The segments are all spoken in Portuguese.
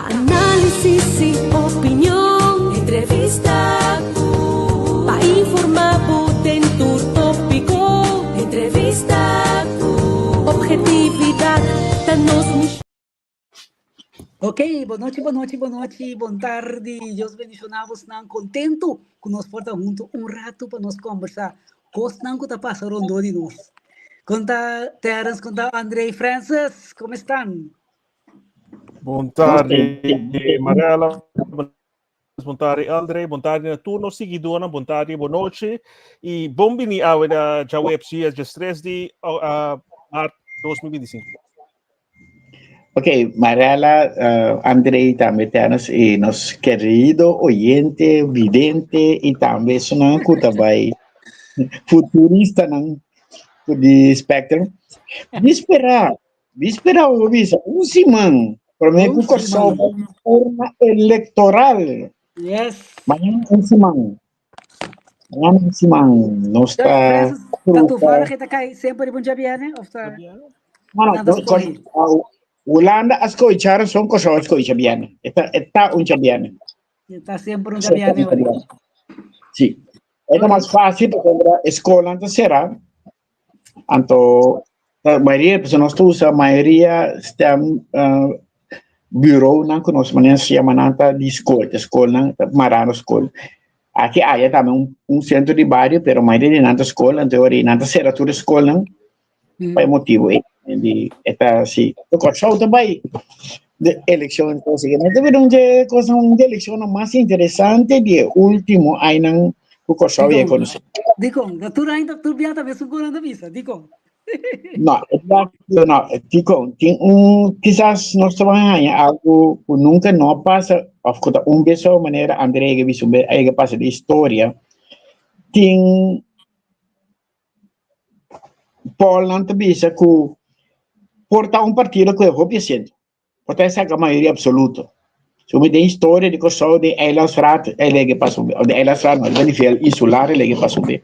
Análisis e opinião, entrevista para informar por dentro tópico, entrevista objetividade da nos. Ok, boa noite, boa tarde. Deus bendicionavos, não contento que nós portamos junto rato para nós conversar. Gostando que está passando rondô de nós. Conta Terence, conta André e Francis, como estão? Boa tarde, Mariela. Boa tarde, André. Boa tarde, turno seguidor. Boa tarde, boa noite. E bom dia a já UFC às 3 de março de 2025. Ok, Mariela, André também temos e nosso querido oyente, vidente e também sonando que também futurista não de Spectrum. Víspera ouvir semana. Para mim, o corso forma eleitoral. Yes. Amanhã semana. Não está. Está tu fora que está caindo sempre bom dia bem, né? Não, Holanda as coisas são coisas bem. Está bem. Está sempre dia bem. Sim. É mais fácil porque a escola não será. Então, a maioria das pessoas a maioria está bureau não conosco, mas se chama nanta de escola, marano escola. Aqui há também centro de bairro, mas a maioria de nanta escola, então nanta será toda escola, não? Por motivo de esta assim, o corso também de eleição então seguinte, uma coisa de eleição mais interessante de último aí não o corso é conhecido. Digo, tu ainda tu bem também segurando a vista, digo. Não, digo, tem quizás nós trabalhamos algo que nunca não passa, pessoa maneira André que viu aí que passa de história, tem Paul não te bisa que porta partido que é obviamente, porta essa a maioria absoluta. Se me tem história de coisa de Eilandsraad, ele que passou bem, de Eilandsraad não, de nível insular ele que passou bem.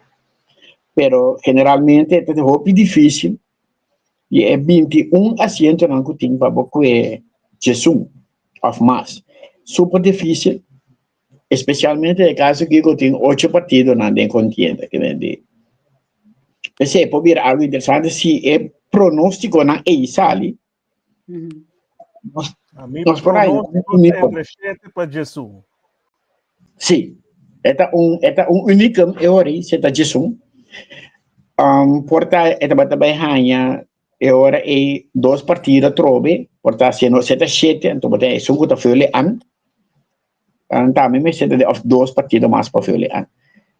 Pero generalmente é muito difícil. E é 21 assentos não que tem para porque Jesus of mass. Super difícil, especialmente no caso que eu tenho 8 partidos na contienda que vende. Esse pode vir algo interessante se é pronóstico na EISALI. Nós pronóstico é para Jesus. Sim, é único hora se está Jesus. Porta é também rainha ora é 2 partidos trobe, porta se não 7, então é isso que está fazendo também me sente de 2 partidos mais para fazer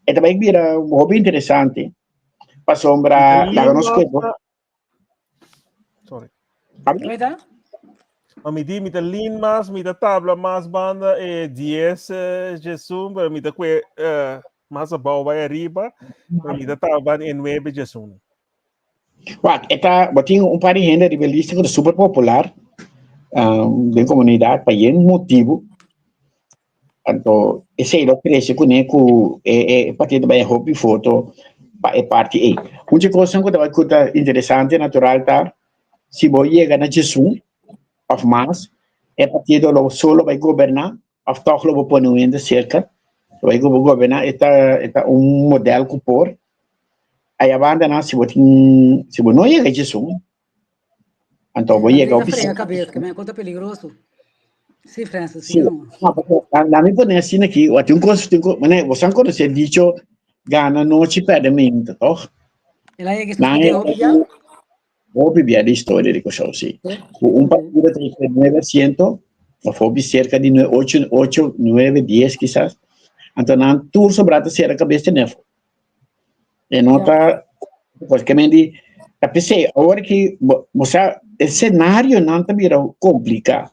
é também vira hobby interessante para sombra da nossa coisa. Sorry. Verdade? Mi da lin mas, mi da tabla mas banda e 10 Jesus, mi da que mas a bau vai arriba, mi da tabla em 9 Jesus. Tinha par de gente rebelista super popular da comunidade para esse motivo. Então, esse é o preço que é partido bem hobby foto é parte aí. Muita coisa que é interessante, natural, tá? Se você chega na Jesus, of mas, é partido solo vai governar, of toch lo pôr no de cerca, vai governar, é modelo que por. Aí a banda não se você não chega a Jesus, então você chega ao freia a cabeça, que me conta perigoso. Sim, Francis, sim. Na minha opinião, aqui, eu tenho né? Você não conhece dicho gana noite pedimento, toch? Ela é que escuta Vou beber a história de coisa assim. Partido tem 900, foi cerca de 8, 9, 10 quizás. Então, não tudo sobrado ser a cabeça de nefo. E nota, porque me diz, a pensei, agora que você, o cenário não está virando complicado.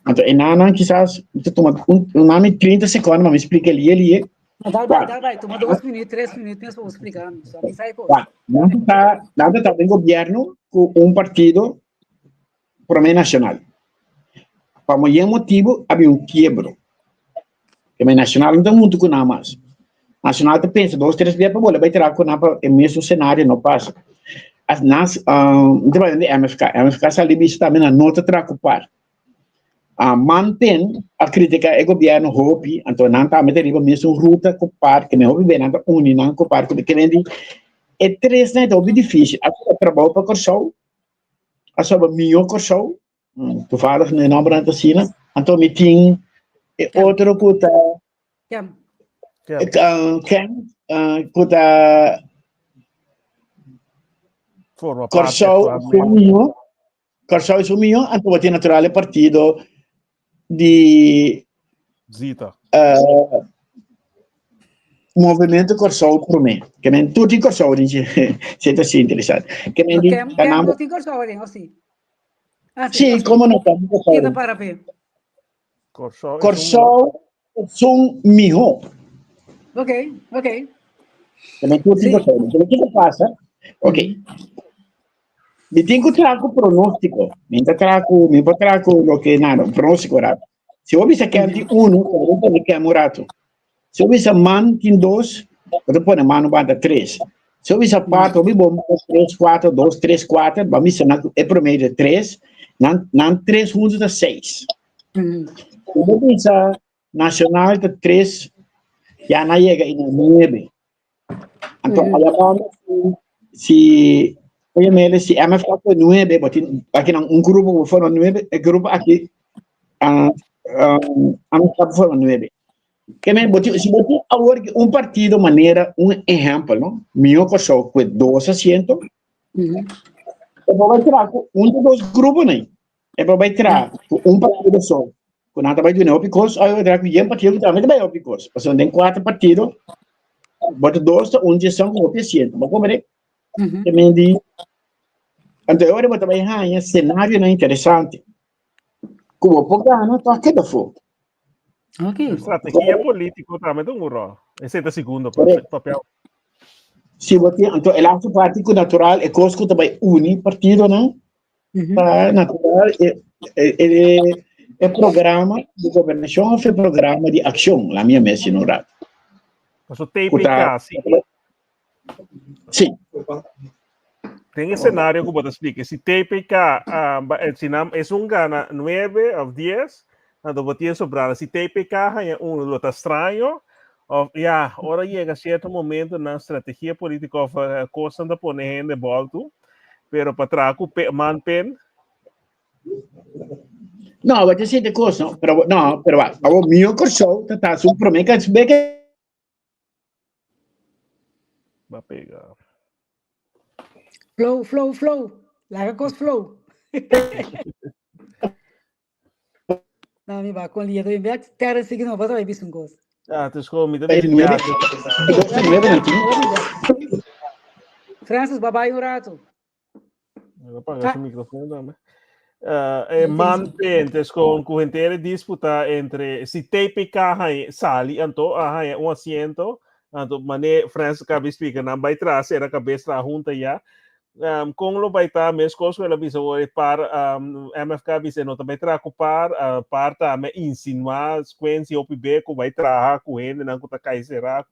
Então, não quizás, toma nome 30 segundos, mas me explica ali. Vai, toma 2 minutos, 3 minutos, mesmo vou explicar. Só me sai coisa. Não está em governo com partido para mim nacional. Para mim, motivo, havia quebro. Porque nacional não tem muito com nada mais. Nacional te pensa 2, 3 dias para bola, vai tirar com nada, é mesmo cenário, não passa. Não tem mais de MFK salibi também na nota tracupar. mantém a crítica ao governo Hopi, então não está metendo mesmo ruta com o parque, não bem nada uni não com o parque, que vem é três né, então é difícil. A trabalho para Corsol, a sua minha Corsol, tu falas no nome da Cina, então me tem outro que tá que forma Corsol parte Corsol é o meu, então tem natural partido de Zita. movimento Corsol por mim, que nem tudo em Corsol, gente, senta assim interessante, que nem de Quem não tem Corsol, assim? sim, como não está no Quem Corsol? para ver? Corsol são meu. Ok. Também tudo em Corsol. Então, o que passa? Ok. Me tem que trazer o pronóstico. Me trazer o que nada, o pronóstico rápido. Se eu bisa que tem eu tenho que amurato. Se eu bisa man tem dois, eu põe man no banda três. Se eu bisa quatro, eu vou 3, 4, 2, 3, 4, vamos bisa é promedio 3, não 3 juntos da 6. Eu bisa nacional de 3, já não chega em 9. Então, aí vamos se obviamente se MFK foi 9, aqui um grupo foram 9, o grupo aqui MFK foram 9. Que me se botar agora partido maneira exemplo, não? Meu pessoal com 12 assentos, eu vou entrar com dos dois grupos, né? Eu vou entrar com partido só. Quando nada vai do Opicos, aí eu vou entrar com um partido que também vai Opicos. Porque tem 4 partidos, bota 2, gestão com o assento. Mas como é que me diz? Então, agora eu vou trabalhar em cenário interessante. Como o programa, tá aqui da fogo. Ok. Estratégia política também tem esse é o segundo papel. Se você então o ato prático natural é coisa que também une partido, não? Natural é programa de governação, é programa de ação, la minha mesa no rato. Mas o TPK, sim. Tem esse cenário que eu vou explicar. Se TPK é um gana 9 ou 10, então vou ter sobrado. Se TPK é luta estranho, agora chega certo momento na estratégia política, a coisa da pôr de volta, pero para trás, manpen. Não, vai ter sido coisa, não, pero o meu corso tá um promessa que vai pegar. Flow. Larga com os flow. Não, me vai com linha do inverno, terra seguindo, não vai ver um gosto. Tu escolhe, me dá Francis, babai um rato. Vou apagar esse microfone também. Mantém com corrente disputa entre se TPK sali então um assento então mané França cabe explica não vai trazer era cabeça junta já com lo vai estar mesmo coisa ela bisa para MFK bisa não também para também insinuar sequência OPB que vai trazer com ele não que tá cai será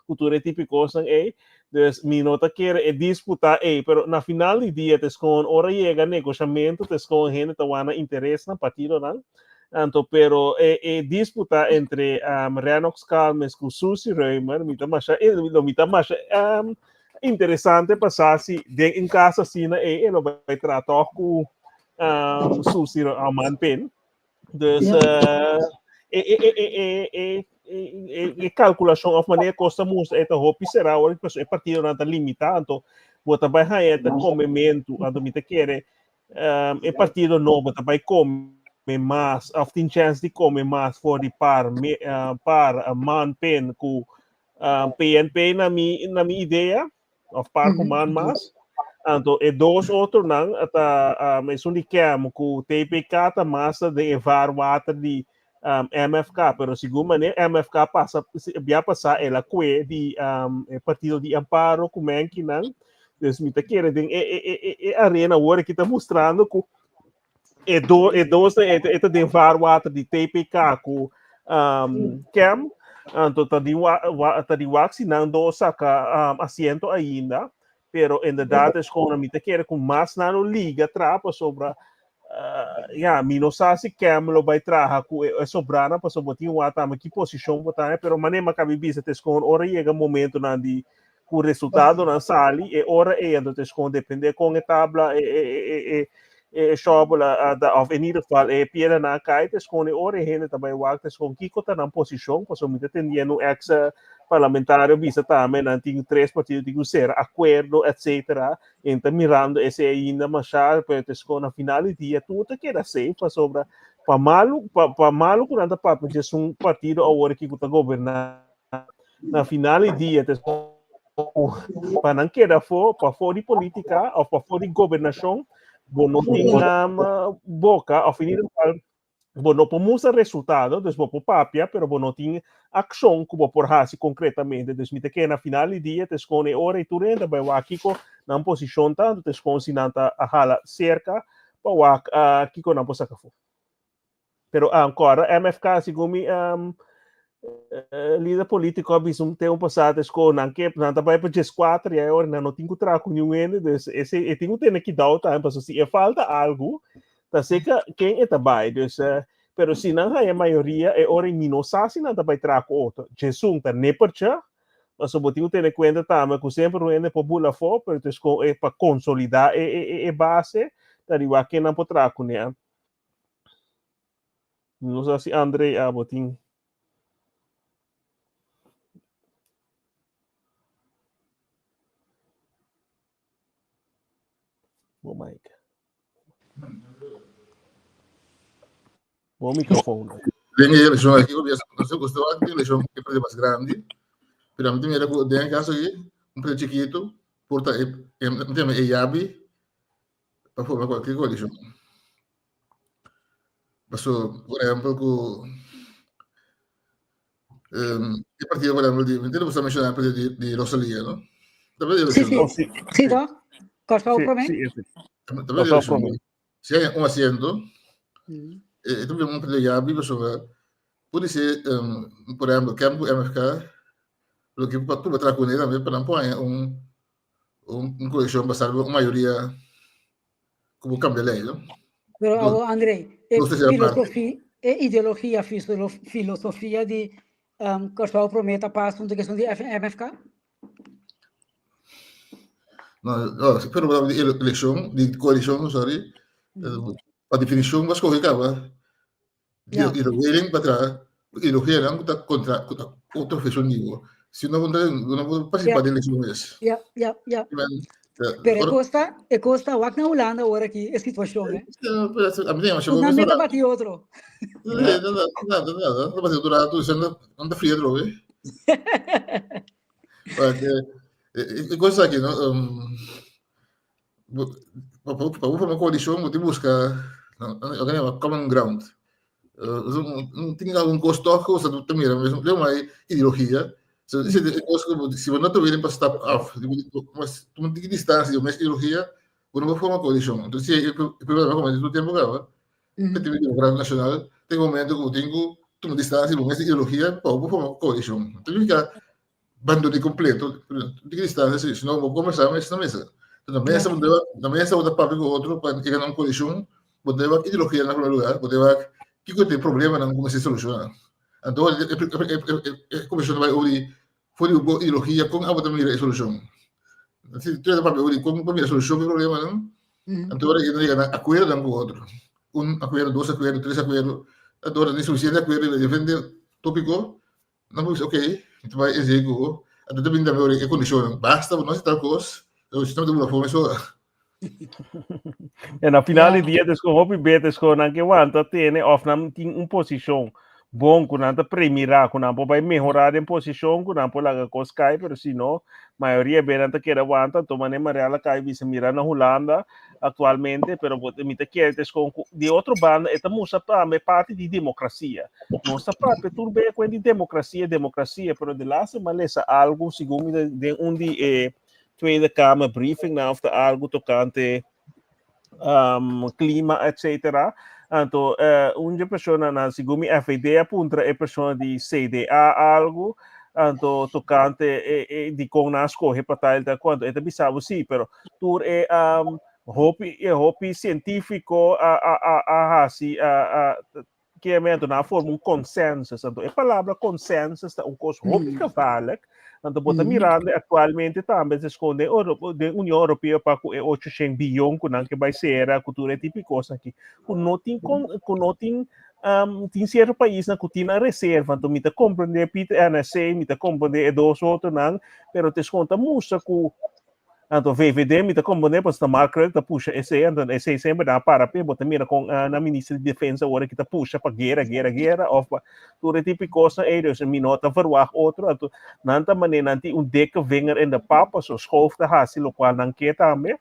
cultura típico assim dus mi nota quer disputar pero na final do dia tes com hora chega negociamento tes com gente tawana interesse na partido não então pero disputa entre Renox Calmes com Susi Reimer mita mais interessante passar se em casa assim ele vai tratar com Susi Amanpen dus calculação of maneira costa muito é hopi será o é partido não está limitado então bota vai haver comimento a domita quer é partido novo também come mais tem chance de comer mais for de par manpen com PNP na minha ideia of par com man mais então é dois outros não até mas um de que com TPK tá massa de evaluar de MFK, pero segundo maneira MFK vai passar ela que de partido de amparo como é que não, então me tá querendo arena agora que está mostrando que dois de varuata de TPK com Cam, então tá de vacinando saca assento ainda, pero em verdade é com me tá querendo com mais na liga trapa sobre minosasi Camelo vai traha ku é sobrana para sobotinho wata ma que posição botar pero manema cabe bisa tes com hora chega momento na di o resultado na sali e ora e ando tes com depender com a tabla shobola of in ieder geval piera na kai tes com ora hene também wak tes com kiko tá na posição para somita tendendo ex parlamentário bisa também na tinha três partidos de ser acordo etc. Então mirando esse ainda machar para tes com na final do dia tudo que era safe para sobra para malo quando papo de um partido agora que está governar na final do dia tes para não querer para fora de política ou para fora de governação bom não tem boca ao fim do bom não podemos resultado dus bom papia pero bom não tem ação que por hasi concretamente dus mite que na final do dia tes com hora e tudo ainda vai aqui com na posição tanto tes com sinanta a hala cerca para aqui com na posaka fo pero agora MFK sigumi líder político abisum tem passado com não que não tá vai para 4 e agora não tem que trabalhar com ninguém dus esse tem que dar tempo para se falta algo tá seca quem é trabalho dus pero se não é a maioria é hora em minosasi não tá vai trabalhar com outro Jesus tá nepercha mas o botinho tem em conta também que sempre o ende popula fo pero dus é para consolidar base tá de que não pode trabalhar com né não sei se André botinho Bom mic. Bom microfone. Tem eleição aqui, eu gostei de eleição que é mais grande. Pero mim era que tem caso aqui, preto chiquito, porta tem a IABI para formar qualquer coalição. Passou, por exemplo, que partido, por exemplo, não você mencionar o partido de Rosalia, não? Também Sim, tá? Costa o Promé? Também se há assento, também partido de IABI, pessoa, pode ser, por exemplo, campo MFK, lo que tu vai trazer com ele também para não pôr coalição basada na maioria como cambia a lei, não? Pero André, ideologia, filosofia de Costa o Promé tá passando de questão de MFK? Não, pero de eleição, de coalição, sorry, a definição vai escolher acaba. E o Wering para ideologia não está contra outra profissão nível. Se não vou participar de eleições. Pero Costa o na Holanda agora aqui a situação, né? A minha mas uma meta bate outro. Não vai durar tudo sendo anda frio droga. Porque coisa aqui, não para uma coalição você busca alguém common ground. Não tem algum custo que você também mesmo é uma ideologia. Se você não está vendo para step off, mas tu não tem distância, mas ideologia, você não vai formar coalição. Então, se o problema como do tempo agora, tem o grande nacional, tem um momento que eu tenho uma distância, mas ideologia, para formar coalição. Então, fica bando de completo, tem distância, senão vou conversar mais na mesa. Então, na mesa você papo com outro para chegar a uma coalição, você vai ideologia na primeiro lugar, você vai que tem problema não como se soluciona. Então, a comissão vai ouvir foi a ideologia com a outra solução. Se tu é para ouvir como a solução do problema não, então agora que não acordo com o outro, acordo, 2 acordos, 3 acordos, agora nem suficiente acordo defende tópico, não vou ok, então vai executar, então também dá melhor a condição, basta não se tal coisa, o sistema de uma forma só. E na final do dia, com o betes com a que wanta tem of não tem posição bom com a premirar com a vai melhorar em posição com a lá com Sky, pero se não maioria bem anta quer wanta toma nem Mariela cai bisa mirar na Holanda atualmente, pero me te quer com de outro banda é moça para parte de democracia. Moça para tudo bem com democracia, pero de lá se malesa algo segundo de Tweede Kamer briefing na of algo tocante clima, etc. Então, uma pessoa na Sigumi FED apunta é pessoa de CDA algo, então tocante de com nas corre para tal quanto é bisavo sim, pero tur é hopi científico que na forma consensus. Então, a palavra consensus é coisa hopi cavalic. Então, bota mirando atualmente também se esconde da União Europeia para que 800 bilhões que vai ser a cultura típica aqui. Tem certo país que tem a reserva, então me compreende Peter NSA, me compreende dois outros não, pero te conta mostra que então VVD me compreende para marcar que puxa esse então esse sempre dá para pé, bota mira com na ministra de defesa agora que puxa para guerra ou para tudo típico coisa eles me nota verwag outro, então nanta maneira nanti deca vinger in de papa so schoof te hasi lo qual não quer também.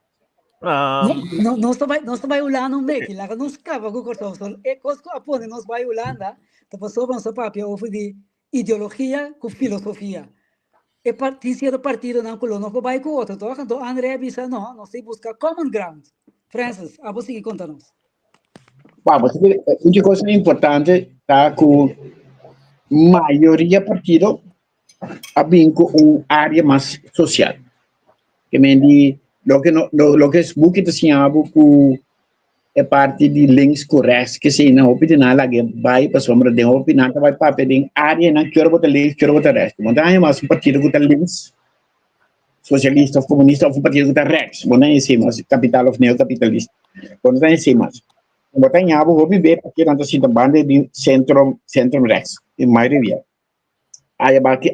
Nós vai olhando um mês, lá que nós cava com cortão, é coisa que apone nós vai olhando, tá passou para nossa papel over de ideologia com filosofia. É partido não colono que vai com outro, então André disse não, nós temos buscar common ground. Francis, a você que conta-nos. Vamos, uma coisa importante tá com maioria partido a com uma área mais social. Que me diz lo que es buque de sinabo ku é parte de links corretos que se não opina lá que vai para sombra de opina vai para pedir área na que botar links que botar resto mas aí mas partido que tá links socialista ou comunista ou partido que tá rex mas aí sim mas capital ou neocapitalista quando aí sim mas botar em abo hobby ver aqui na cidade banda de centro rex em maioria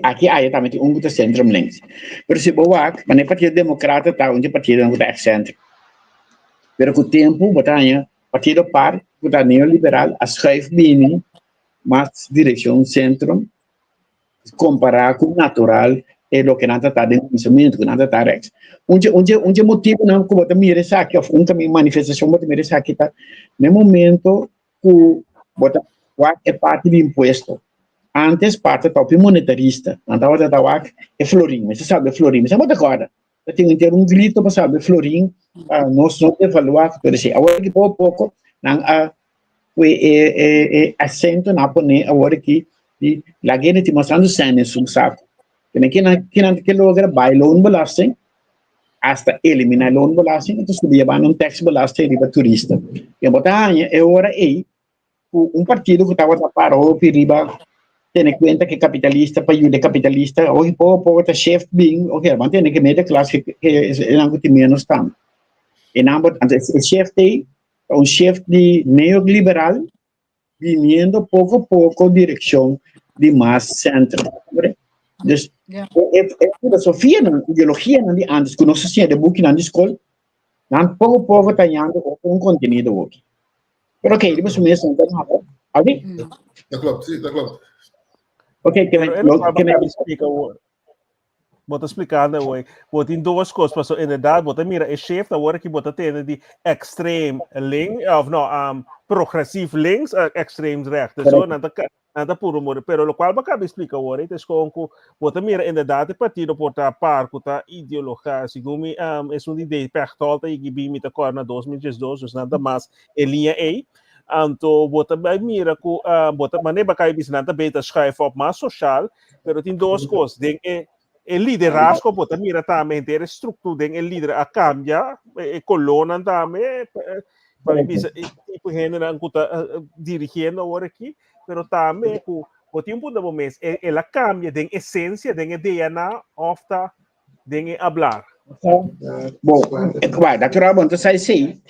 aqui aí também tem do centro links. Pero se boa, mas o Partido Democrata tá onde o partido não é centro. Pero com o tempo, botanya partido par, o neoliberal, a schrijf bem, mas direção centro, comparar com o natural é o que nada está dentro do pensamento, que nada está rex. Onde motivo não que bota mira aqui, caminho manifestação bota mira aqui tá, no momento que bota é parte do imposto. Antes, parte top monetarista. Então, eu estava é florim. Você sabe florim. Você pode agora. Eu tenho que ter um grito para saber florim. Nós não evaluar. Agora que pouco, acento na pone agora que a gente está mostrando cena no saco. Que logra bailão belasting, hasta eliminar loan belasting, então subir um tax belasting para turista. E botar é hora aí partido que estava para o riba tem conta que capitalista para o capitalista hoje pouco tá chefe bem ok mas tem que meter classe que não tem menos tanto e não o chefe tem chefe de neoliberal vindo pouco a pouco direção de mais centro dus é filosofia não ideologia não de antes que nós tinha de book na escola não pouco a pouco tá indo com conteúdo aqui pero ok depois mesmo então ali dat klopt. Ok, que me explica bota explicando hoje, bota em duas coisas, mas inderdaad, bota mira, é chefe da hora que bota tem de extreme link, of não, progressivo links, extreme rechts, so nada puro moro, pero lo qual bacana explica hoje, então com bota mira, inderdaad, partido porta par, bota ideologia, segundo é uma ideia perto e que bem me tocou na 2012, dus nada mais em linha aí. Então, bota mira que bota maneira que isso nada bem schrijven op mais social, pero tem duas coisas, tem liderazgo, bota mira também ter estrutura, tem líder a cambiar, coluna também, para mim tipo gente não está dirigindo agora aqui, pero também o tempo do momento ela cambia, tem essência, tem DNA, ofta, tem hablar. Bom, vai, naturalmente então sai sim.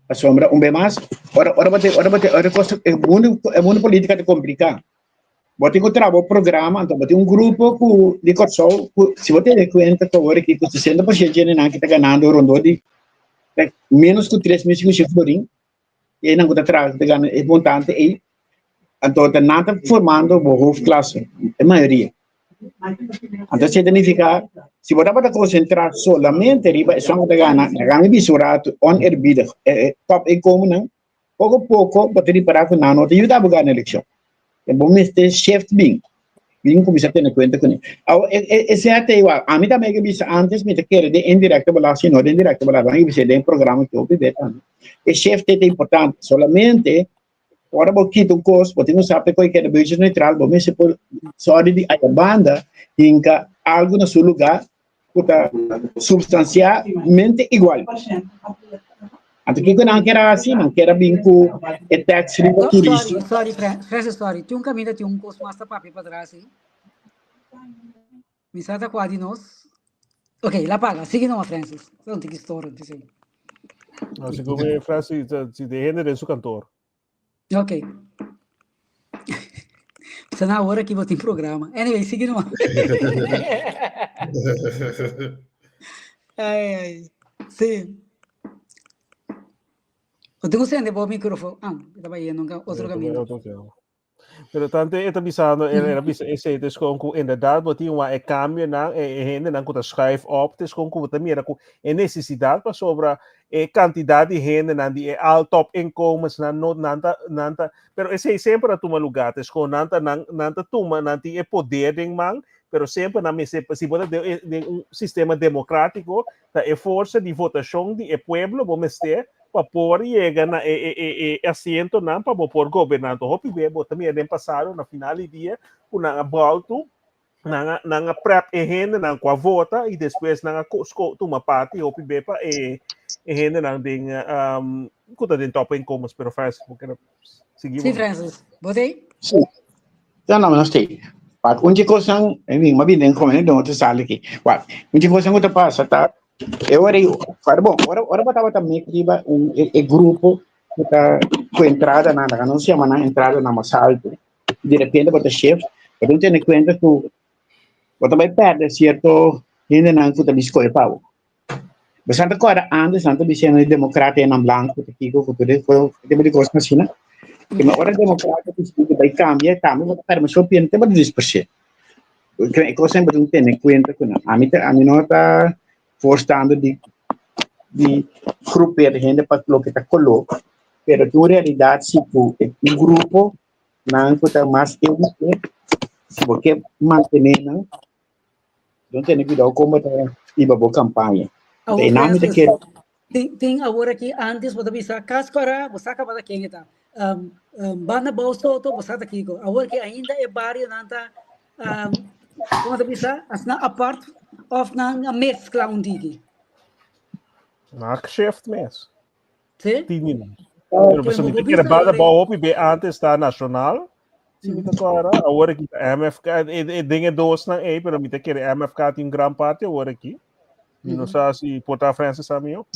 A sombra bem mais ora coisa é mundo política de complicar bota que trabalho programa então bota grupo de corso se você tem conta que agora que 60% de gente que está ganhando rondo de menos que 3 meses de florim e não está ganhando é importante aí então está nada formando boa classe a maioria então significa se você vai concentrar solamente riba só que gana bisurado on herbida top e como não pouco a pouco bater para que não te ajuda a ganhar a eleição é bom mestre shift bem começa a ter conta com isso esse até igual a mim também que bisa antes me quer de indireto belasting não de indireto belasting você tem programa que eu pedi e shift é importante solamente agora vou quitar um curso, porque não sabe que é budget neutral, vou se por só de a banda inca algo no seu lugar, que está substancialmente igual. Anto que não quer assim, não quer bem com o tax do turista. Sorry, Francis, sorry. Tinha um caminho, tinha um curso master papi para trás, hein? Me salta quase nós. Ok, lá paga. Sigue não, Francis. Não tem que história, não sei. Assim como é Francis, se de em seu cantor. Ok. Você na hora que você tem programa. Anyway, sigue não. Ai. Sim. Eu tenho que acender o microfone. Estava indo outro caminho. Pero tanto é bisando era esse des com inderdaad wat tinha uma cambio na rende na que schrijf op des com que também era com necessidade para sobra quantidade de rende na de al top incomes na not nanta pero esse sempre a toma lugar des com nanta toma nanti é poder de man pero sempre na me se pode de sistema democrático da força de votação de pueblo vamos ter para pôr chegar na assento não para pôr governante hopi bebo também é passado na final do dia na volta na prep rende na com a vota e depois na toma parte hopi beba rende na ding kuta den top incomes pero faz porque seguimos. Sim, Francis. Botei? Sim. Não sei. Mas onde coisa em uma vida em como não outro sala aqui. Onde coisa que passa tá eu era bom, ora batava também que iba grupo que tá com entrada na não se chama na entrada na assalto de repente bota chefe eu não tenho conta que bota vai perder certo ainda não que tá biscoito pau bastante agora antes não tá biscoito democrata na branco que o futuro foi de coisa assim né e na hora democrata que vai cambiar bota para mas só piante bota 10% que coisa sempre não tem conta que a mim não tá forçando de grupos de gente para que está coloca, pero na realidade se um grupo não está mais que se você manter não tem que dar como ir para a campanha. Tem agora que antes você bisa cascara você acaba de quem está banda bolso to você está aqui agora que ainda é barrio nanta como você bisa as na apart of na mescla digi. Na geschäft mes. Sim? Tinha. Pero você me quer bada ba hopi be antes da nacional. Se me agora que MFK dinge dos na pero me quer MFK tem grande parte agora aqui. Não sei se Porta França samio.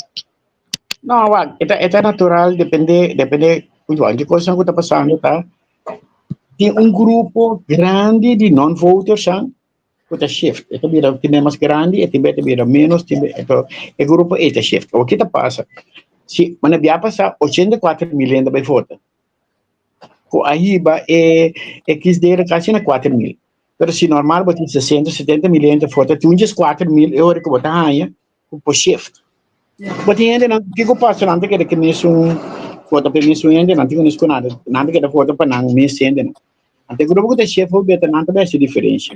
Não, é natural, depende de coisa que está passando, tá? Tem grupo grande de non-voters, que shift. Itu tem mais grande, e tem menos, o grupo é shift. O que está passa? Se mana via passar 84 milhões de votos. Com a IBA é que quase na 4 mil. Mas se normal botar 60, 70 milhões de votos, tu unges 4 mil euro que botar aí, o shift. Mas ainda não, que passa não tem que mesmo voto permisso ainda não tem que nada que voto para não mês ainda não. Até o grupo que shift vai ter nada dessa diferença.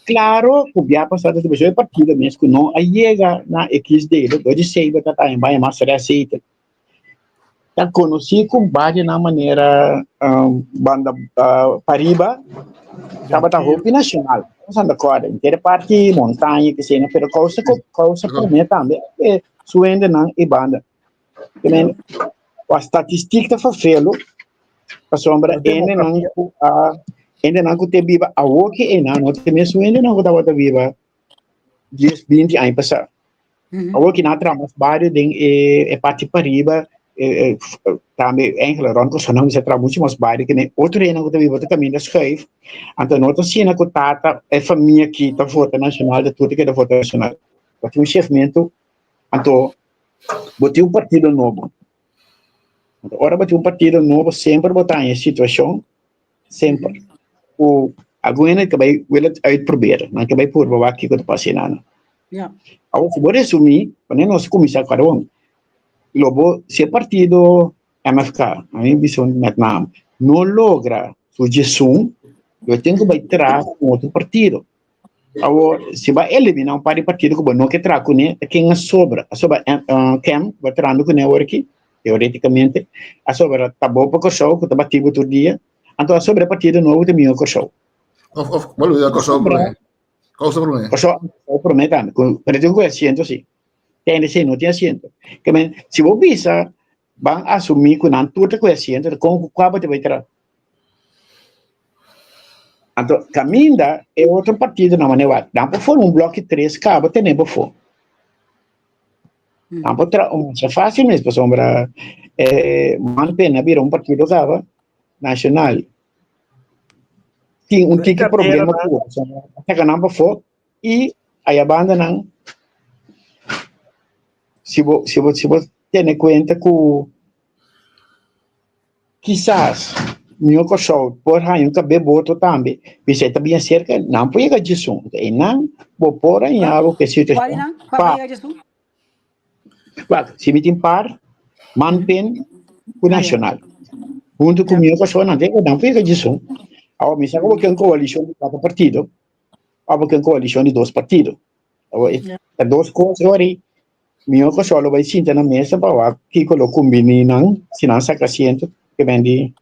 Claro, o dia passado a pessoa partida mesmo que não chega na X dele, pode ser que tá em baia mais receita. Tá conheci com base na maneira banda Pariba, tava da roupa nacional. Não da corda, inteira parte montanha que seja, pero causa para mim também é suende não e banda. Também a estatística tá fazendo a sombra ainda não que te viva a o que não tem mesmo ainda não que tá viva 10, 20 anos passar. A o que na trama vários é parte Pariba também em relação com sonam se trama muito mais vários que nem outro ainda que te viva também das chef. Então nota cena que tata é família que tá voto nacional de tudo que é voto nacional. Porque um chefamento então botei partido novo. Ora botei partido novo sempre botar em situação sempre o agora que vai provar, não que vai por baixo que eu passei nada. Agora se vou resumir, quando nós começamos a falar, logo se partido MFK, a minha visão de Vietnam, não logra sugestão, eu tenho que vai tirar outro partido. Agora se vai eliminar par de partido que não quer tirar com ele, quem sobra quem vai tirando com ele aqui, teoreticamente, a sobra tá bom para o show que tá batido outro dia. Então, sobre a partida novo também é o show. Malu, é o show para mim. Qual o show para mim? O show para mim também. Para eu conhecer, sim. tem esse não tem assento. Que men se você visa van assumir que não tudo com assento, com qual vai ter. Então, Caminda é outro partido na maneira. Dá para for bloco de 3 cabo tem nem para for. Dá para é fácil mesmo, para sombra man pena vir partido cabo nacional. Tem tipo problema com até que não para for e aí abandonam. Se você tem em conta que quizás meu cachorro por aí um cabelo boto também você está bem cerca não pode chegar disso e não vou por aí algo que se Qual não? Qual é isso? Se me tem par mantém o nacional junto com meu cachorro não pode chegar disso agora me sabe que é uma coalição de 4 partidos ou que é uma coalição de 2 partidos é 2 coisas agora meu cachorro vai sentar na mesa para que coloque combinam se não saca assento que vende.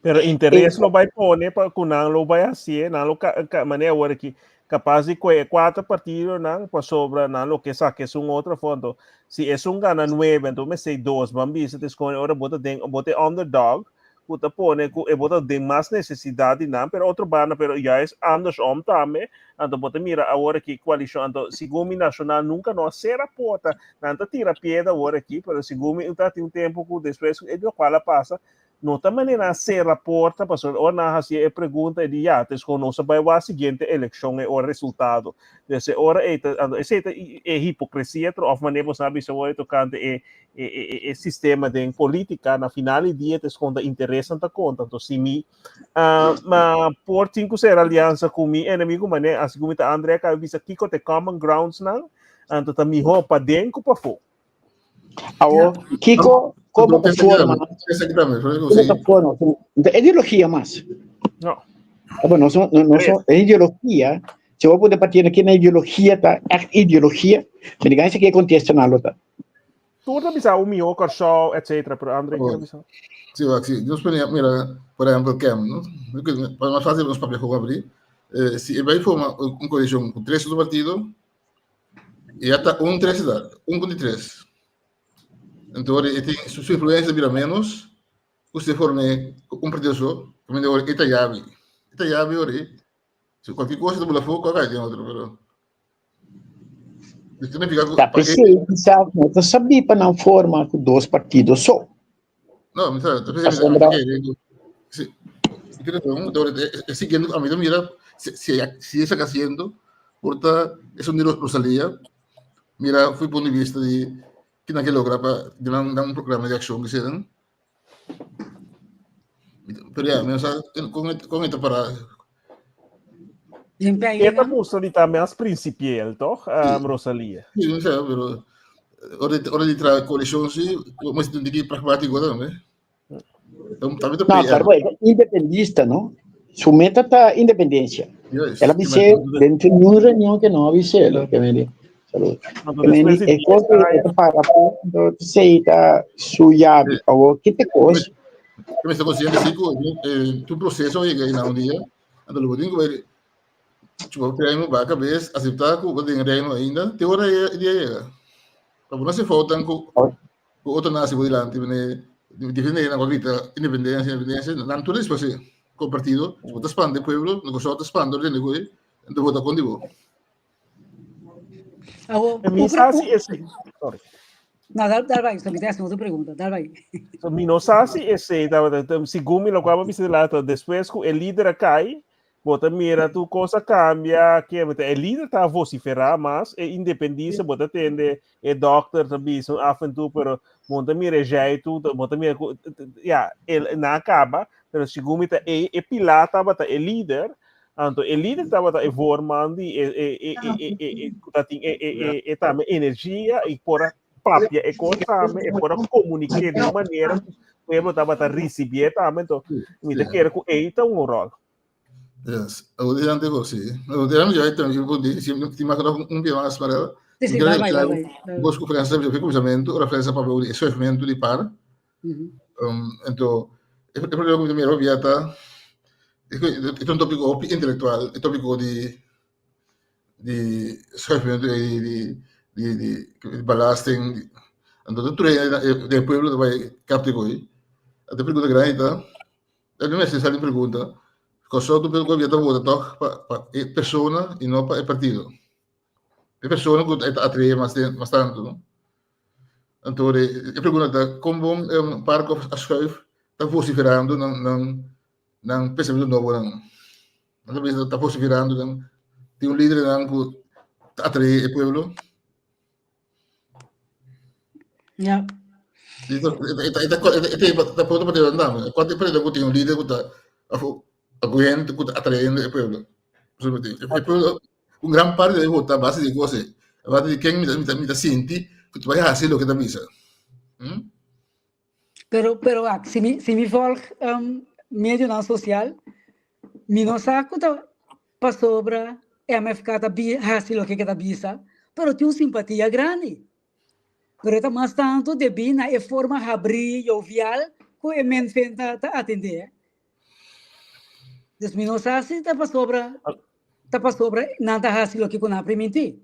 Pero interesse lo vai pôr para que não lo vai assim, não lo maneira agora que capaz de 4 partidos não para sobra não lo que saque é outro fundo. Se é gana 9, então me sei 2, vamos ver se agora bota underdog, bota pôr que bota tem mais necessidade não, pero outro bana, pero já é andersom também. Então bota mira agora que coalição, então se governo nacional nunca não será porta, não tira piedra agora aqui, pero se governo tem tempo que depois ele qual passa. Não também não ser a porta, porque ou não assim é pergunta de já, desconoce vai a seguinte eleição é o resultado. Dessa hora é hipocrisia, ou maneira você sabe se vai tocando é sistema de política na final do dia desconta interesse na conta. Então se me mas por tinha ser aliança com mi inimigo mané assim como tá André que visa aqui com the common grounds não, então também roupa dentro para fora. Kiko como forma é ideologia mas não é ideologia se eu puder partir aqui na ideologia tá é ideologia me diga isso que contesta na luta tudo bisa o meu cachorro etc para André que bisa sim Deus mira por exemplo Cam não para fazer os papéis com abrir se vai formar coalição com 3 do partido e até 3 cidade com 3 então ele tem sua influência vira menos você forme partido só como de agora Itajabi ora se qualquer coisa do Bulafo qualquer tem outro pero isso não fica tá pensei sabe não sabia para não formar com 2 partidos só não mas seguindo a mí mira si está haciendo porta es un Rosalía mira fui punto de vista de que naquele logra para dar um programa de ação que se dan pero ya me sa con esta para esta postura também as principial toch Rosalia sim não sei pero hora de trabalhar coalição sim mas tem que pragmático também então também não claro é independista não sua meta tá independência ela vai ser dentro de uma reunião que não vai ser lo que me diz é coisa para sei tá sua ou que te coisa eu me estou consciente assim que o processo aí na dia ando lo digo ele tipo treino vai cabeça aceitar que o treino ainda tem hora dia para não se faltam com outro nasce por delante defender na vida independência não tudo isso assim com o partido se você expande o pueblo negociar expande o negócio então vota com digo não, dá vai, só me desse outra pergunta, dá vai. Não sabe se gumi lo qual você lá depois que o líder cai, bota mira tu coisa cambia, que o líder tá vociferar, mas é independência, bota tende é doctor também, são aventura, pero bota mira jeito, bota mira, já ele não acaba, pero se gumi tá é pilata, bota é líder. Então, o líder estava formando também energia e por a própria economia e por comunicar de uma maneira que o povo estava receber também. Então, me quero que ele tenha rol. Yes, eu diante você. Eu diante já então eu vou dizer se te marcar bem mais para ela. Sim, vai. Vos conferência de começamento, referência para o sofrimento de par. Então, o problema que me rovia tá é um tópico intelectual, é um tópico de sofrimento de belasting. En dat de pueblo vai captegoi. A te pergunta grande, tá? A mim se sai pergunta. Cosa tu pelo governo vota toch para persona e não para partido. A persona que atrair mais tanto, não? Então, a pergunta como parco a schuif está vociferando não pensamento novo não. Não está vociferando não. Tem líder não que atrair o povo. Yeah. Está pronto para andar. Quando para tem líder que está aguente que atraindo o povo. Gran parte de votar base de cose. Base de quem me senti que tu vai fazer o que está visa. Pero se me volg meio na social, me não saco para sobra MFK tá hasil o que tá bisa, pero tem simpatia grande. Pero tá mais tanto de bina é forma abrir jovial que o men tá atender. Des me não sabe tá para sobra nada hasil o que na permitir.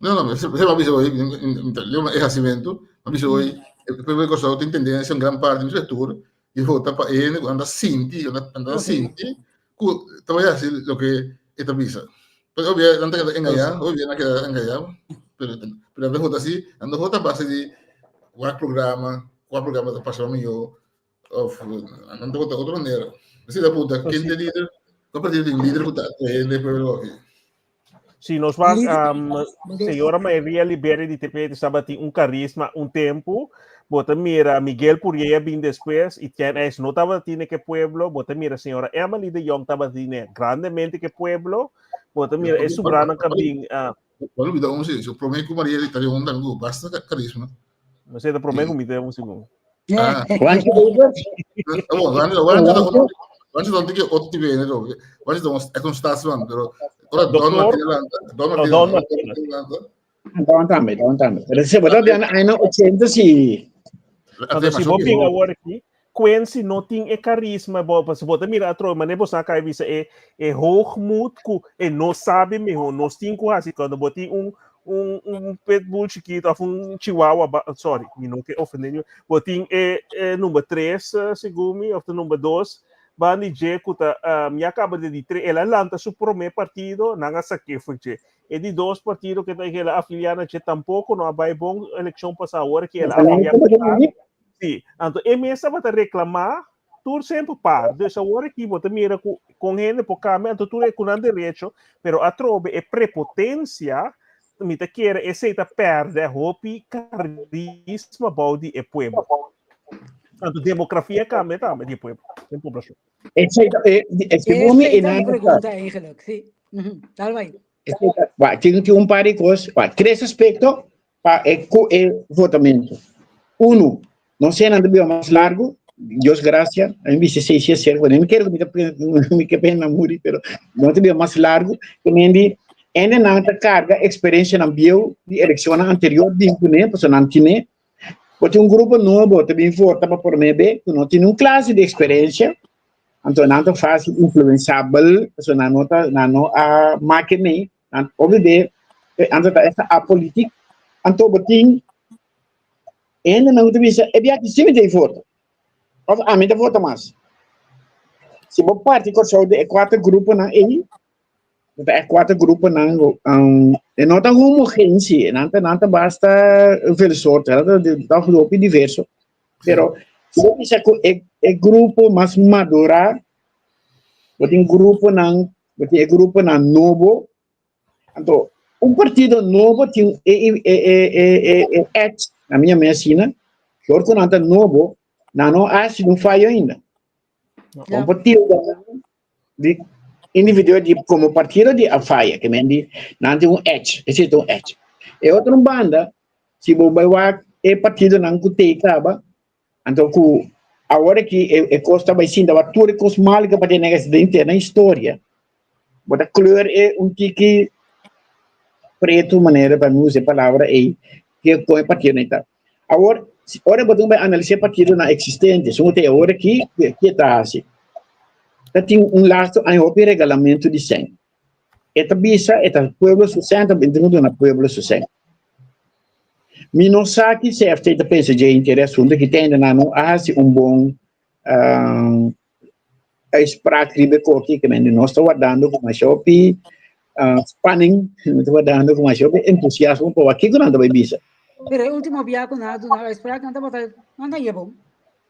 Não, você vai avisar hoje, é recebimento, avisou hoje, depois que eu tem tendência em grande parte do setor, e volta para ele, anda sinti, que trabalha assim o que é visa. Pero obviamente não tem que enganar, obviamente não tem que enganar, pero anda volta assim, anda volta base de qual programa da passar melhor, ou anda volta outra maneira. Assim da puta, quem tem líder, compartilha de líder que está ele pelo aqui. Se nós vamos, senhora Maria Libere de TP, estava tem carisma, tempo, bota mira Miguel Purrier bem depois, e tem não estava tendo que pueblo, bota mira senhora Emily de Jong estava tendo grandemente que pueblo, bota mira é sobrando também. Quando me dá se eu prometo que Maria está de onda, não basta carisma. Você está prometendo me dá segundo. Antes não tem que outro tipo de nome. Antes não é com estação, pero Don também. Você botou de ano 80 se você agora aqui, Quincy não tem carisma, você bota mirar atrás, mas nem você cai visa é hoogmoed, que não sabe mesmo, não tem quase quando botei pitbull chiquito, chihuahua, sorry, não quero ofender, botei número 3 segundo, ou número 2. Bani je kuta me acaba de dizer ela lança seu primeiro partido não saque foi e de dois partidos que ela afiliada que tampouco não vai bom eleição passada hora que ela afiliada sim então e mesmo vai reclamar tu sempre par dessa hora que você mira com ele por câmera então tu é com direito pero a trobe é prepotência me te quer aceita perde hope carisma body e poema. Tanto demografia cambia também depois tem população. Essa é a pergunta eigenlijk, sim. Tal vai. Tem par de coisas, três aspectos para o votamento. Não sei nada bem mais largo, Deus graças, a mim se sei ser, não quero me que pena morrer, pero não tem bem mais largo, também ainda não carga experiência na bio de eleição anterior de impune, porque não tinha. Porque grupo novo também forte para por mim que não tem classe de experiência, então não é fácil influenciável, porque não a máquina, obviamente, então essa a política, então botin ainda não tem visa, é bem que se me dei voto, ou a mim dá voto mais. Se você parte com só de 4 grupos na aí, é 4 grupos não está homogêneo, não basta ver sorte, está grupo diverso, pero se você é grupo mais madura, tem grupo não novo, então partido novo tem na minha medicina, que o não está novo, não acho não falha ainda, partido de indivíduo como partido de afaia, que mendi não tem edge, existe edge. E outra banda, se você é partido não que acaba, então agora que é costa vai sim da tudo com os males que para ter acidente na história. Bota cor é tique preto maneira para usar a palavra aí que é partido então. Agora você vai analisar partido na existente, só tem agora que está assim. Tem laço em o regulamento de 100. Esta bisa, esta pueblo 60, 21 na pueblo 60. Mi não sa que certo da pensa de interesse onde que tem na não há bom a spraak ribe ko que men nós está guardando com a Shopee spanning está guardando com a Shopee entusiasmo por aqui que não vai bisa. Pero el último viaje nada, espera que anda ya bom.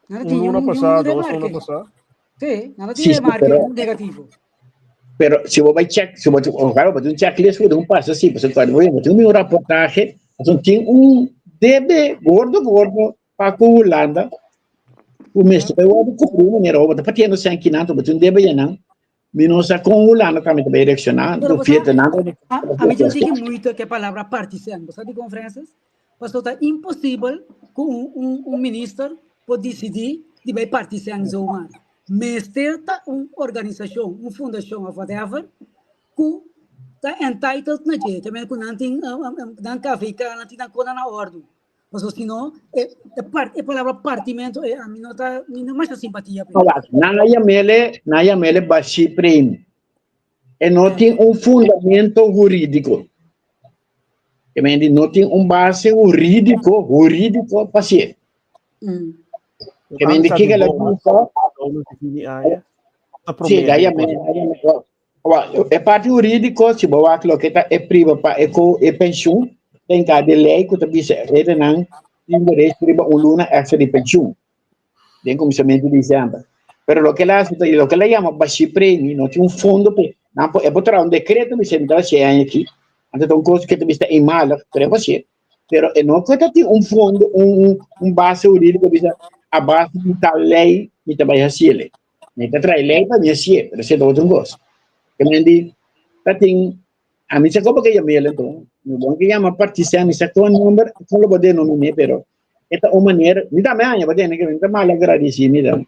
Nada tinha Luna passada, 2 luna passada. Sim, nada Sim, tinha remarque pero- negativo. Pero se você vai check, se você vai fazer checklist, você passa assim, você pode ver, tem uma reportagem, então tem debe gordo para a Holanda, o mesmo vai o cupom, maneira, você está tendo sangue não, você debe já não, minosa com Holanda também vai direcionar, do Fiat nada. A mim eu digo muito que a palavra partisan, você de conferências, mas está impossível que ministro pode decidir de vai partisan zoar. Mas tem uma organização, uma fundação, ou whatever, que está entitled na gente, também que não tem café, não tem coisa na ordem. Mas senão, a palavra partimento, a mim não está, não mais simpatia. Na Yamele baixi prêmio. E não tem fundamento jurídico. Também não tem base jurídico para ser. Também que ela sim, daí é parte jurídico, se boa aquilo que é priva para pensão, tem cada lei que também ele não tem direito priva luna extra de pensão. Tem começamento de dezembro. Pero lo que ela chama baixo prêmio, não tem fundo para não é botar decreto me sempre dá se aqui. Então coisa que também está em mala, para você. Pero não que tem fundo, base jurídico bisa a base de tal lei que também assim. Neta trai lei para minha sia, pero se outro gosto. Kemudian tem a mim se como que eu me lembro, não que chama partisan, isso é um número, como eu poder nominar, pero esta uma maneira, me dá mais, pode né, que me dá mal agradecido, me dá.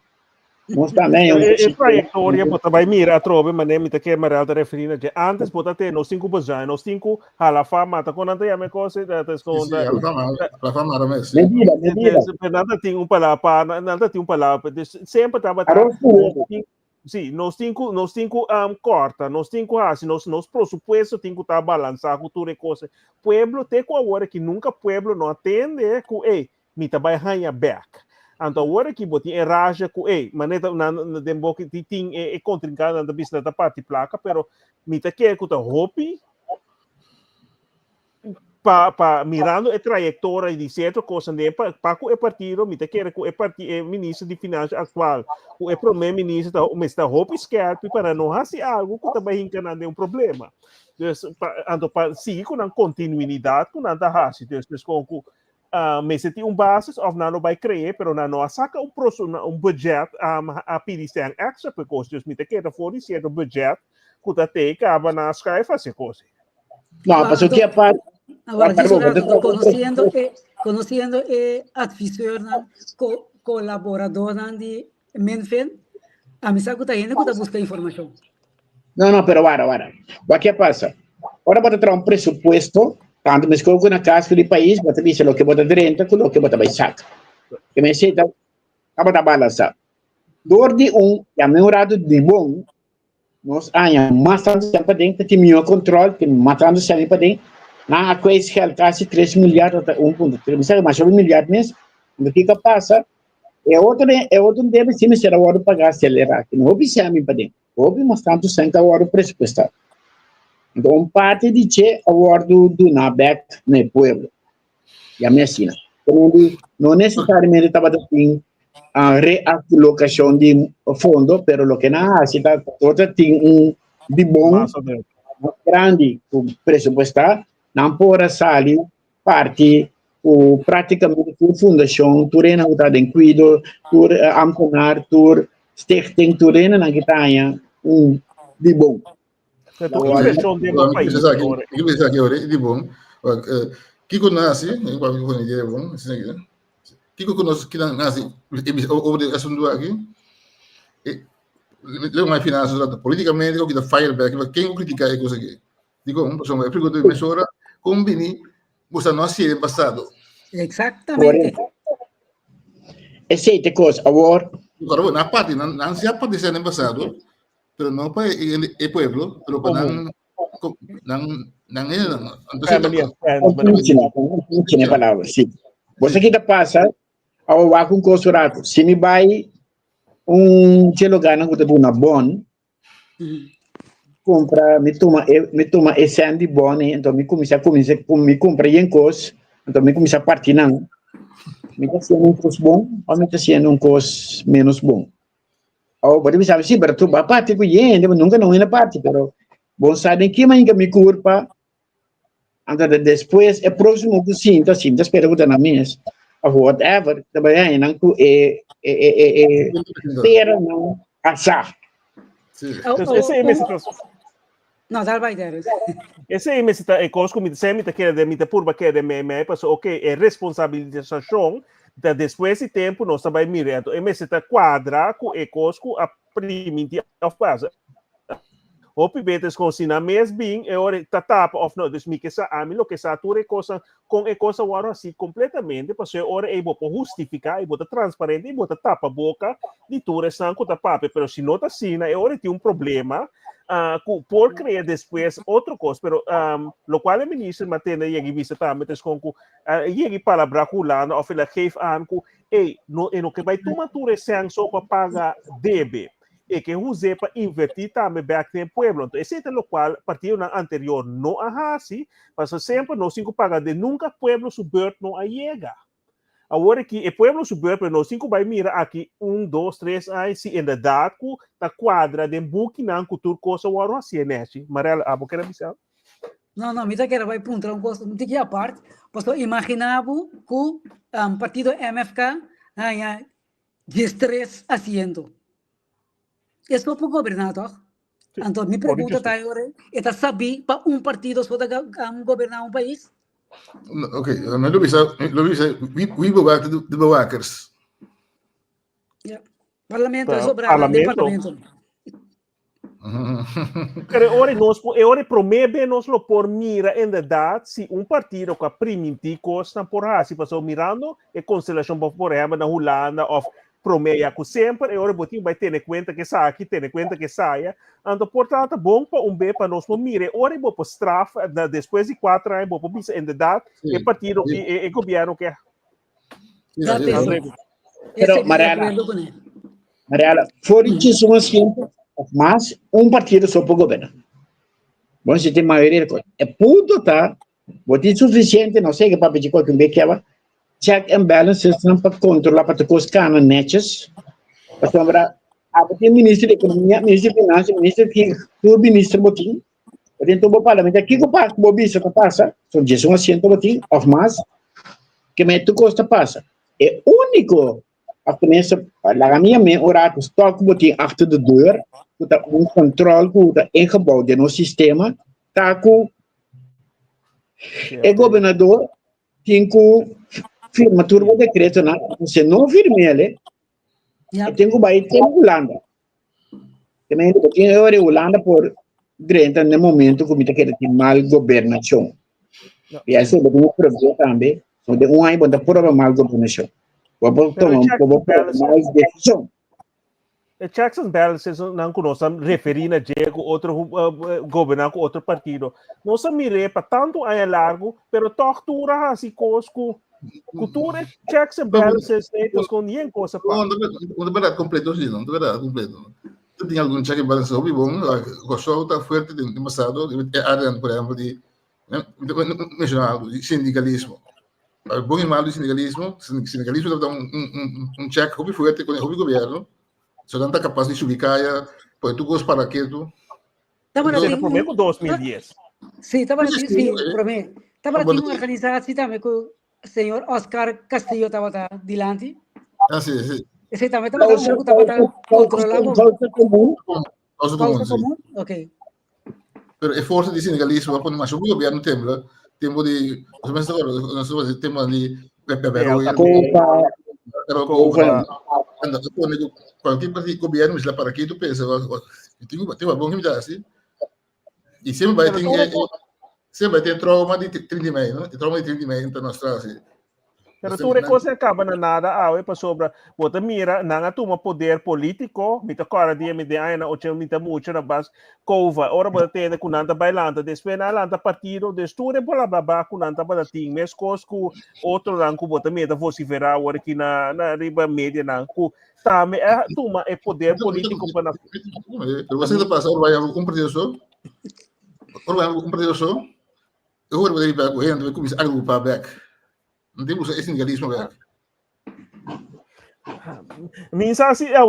Mostra bem, trajectória bota vai mira trove mané me que Maral te referir que antes bota ter nos 5 bajan nos 5 halafa mata quando anda me coisa da esconda La fama era mesmo. medida. nada tem palavra nada tem palavra sempre estava sim nos 5 corta nos 5 assim nos presupuesto tem que estar balançar com tudo coisa pueblo tem com agora que nunca pueblo não atende com me vai ganhar back. Então, agora que botem raja com maneta na dembo que tem contrincante na vista da parte placa, pero mita que com a hopi pa mirando a trajetória de certa coisa de para o partido mita que com o partido ministro de finanças atual o primeiro ministro o está hopi scarpe para não fazer algo que também encanando problema. Então para seguir com a continuidade com a raça então com mas tem basis of não vai criar, pero não saca budget a pedir extra porque just me te queda fora certo budget que tá tem que aba na sky fazer coisa. Não, mas o que é parte agora conhecendo advisor colaborador de Menfen, a mim sabe que tá indo que tá buscando informação. Não, pero agora. O que passa? Agora pode ter presupuesto. Tanto me escolho na casa do país, mas também se o que bota direita, com o que bota saca. Que me sei, tá bota balança. Dor de é melhorado de bom, nós matando sempre dentro, tem melhor controle, que matando sempre dentro. Na coisa que quase 3 milhões, 1,3, mas 1 milhão mesmo. O que passa? É outro deve sim ser a hora de pagar acelerar, que não observa me para dentro. Houve mostrando sempre a hora pressupostar. Então, parte de que a ordem do NABEC no pueblo. E a minha assina. Então, não necessariamente estava tendo a realocação de fundo, mas o que na cidade toda tem de bom, grande, pressupostar, não pode sair parte, praticamente, a fundação, turena está em cuido, tur ampunar, tur stichting, turena na guitarra, de bom. Inversão de um país. Que pensa aqui agora, de bom. Kiko nasce, igual que eu diria bom, Kiko conosco que nasce, o assunto aqui, leu mais finanças, politicamente, o que da fireback, quem critica é coisa aqui. Digo, pessoal, eu pergunto de mesura, como bem, você não assiste passado. Exatamente. Essa é a coisa, agora. Agora, na parte, não se parte de passado, pero no para el pueblo, pero para Não palavra, sim. Você que passa ao com costurato, se me vai lugar na rua na bon, compra, me toma esse ano de bon, então me compra em cos, então me começa a partir não. Me está sendo um cos bom, ou me está sendo um cos menos bom. Ou pode me saber, sim, para tu a parte que nunca não é na parte, pero bom sabe que mais que me curva. Então depois é próximo que sim, espera que na mesa, ou whatever, também não tu terra não assar. Esse é mesmo. Não, dá vai dar. Esse é mesmo é coisa como sempre que é de mita purba que é de me passou ok é responsabilização da depois de tempo nós também mirando é mesmo tá quadra com é coisa a primitiva fase o pibetes com sina mesmo bem é hora tapa of não dus que essa a mim lo que essa ture coisa com é coisa agora assim completamente porque é hora é vou justificar e vou transparente e vou tapa boca de ture sanco tapa pero se não tá sina é hora tem problema por criar depois outra coisa, pero lo qual o ministro Matena ia visitar, mas com ia palavra culana, ou ele geef aan que no que vai tomar tu recém só para pagar debe, e que use para invertir também back no pueblo. Então esse é o qual partido anterior não há assim, mas sempre não cinco paga de nunca pueblo subverto não a chega. Agora que o pueblo suburbano não cinco vai mirar aqui 1, 2, 3 aí se ainda dá com a quadra de buque não cultura coisa o ano assim né Marela a boca dizer não me tá que vai puntar coisa não tinha parte posso imaginava que partido MFK há 13 asiento isso para governar toch então me pergunta tá agora está sabe para partido só governar país. Oké, maar Louisa, wie bewaakt de bewakers? Ja, parlamento is sobrado departamento. Ora promete nos lo por mira inderdaad se partido que primiti costa por se passou mirando e constelação por exemplo na Holanda of promete que sempre ora botinho vai ter em conta que sai aqui ter em conta que saia então portanto bom para B para nós mire ora vou por straf depois de 4 anos vou por bisa inderdaad e partido e governo que pero Mariela for isso umas mas partido só para governar bom se tem maioria é puto tá botinho suficiente não sei que para pedir qualquer bem que ela check and balances para controlar para os canos netos. Porque agora, o ministro da Economia, ministro de Finanças, ministro Botim, dentro do parlamento, aqui que passa, o bicho que passa, são 10 assento Botim, ou mais, que mete custa passa. É único, a começa, a minha orato, estoque Botim, achter de deur, com controle, com ingebouwd in ons sistema, tá com o governador, tem com firma turbo decreto na se não firme ele tem que vai ter Holanda também tem hora Holanda por grande no momento como está querendo ter mal governação e isso é um problema também so de ano bom da prova mal governação vamos tomar mais decisão checks and balances não conhecem referindo a Diego outro governar com outro partido não se mire para tanto a largo pero tortura assim cosco cultura checks and balances então com ninguém coisa para não verdade completo sim não verdade completo tu tem algum check and balances hobby bom gostou tá forte de passado área por exemplo de mencionado de sindicalismo bom e mal do sindicalismo dá um check hobby forte com o hobby governo se não está capaz de subir caia pois tu gosta para que tu problema 2010 sim estava sim prometo estava tinha uma organização também com senhor Oscar Castillo estava delante. Sim, sim. Esse também estava controlando. Causa comum? Ok. Pero é força de sindicalismo, quando mais o governo tempo de, nós tema de qualquer partido governo lá para aqui tu pensa, tem uma boa medida assim. E sempre vai ter trauma de 30 meio, né? Trauma de 30 meio internacional assim. Pero tu recosa acaba na nada awe pa sobra bota mira nanga tuma poder político mita kora dia mi de aina o chel mita mucho na bas cova ora bota tende kunanta bailanta después na lanta partido desture bola baba kunanta bota ting mes cosco outro ranco bota meta vocifera ora que na riba média na ku tame tuma é poder político para Pero você não passa, vai um partido só. Ora vai um partido só. Eu vou ver para correr, então começa a agrupar back. Não temos esse sindicalismo back. Minsa si ya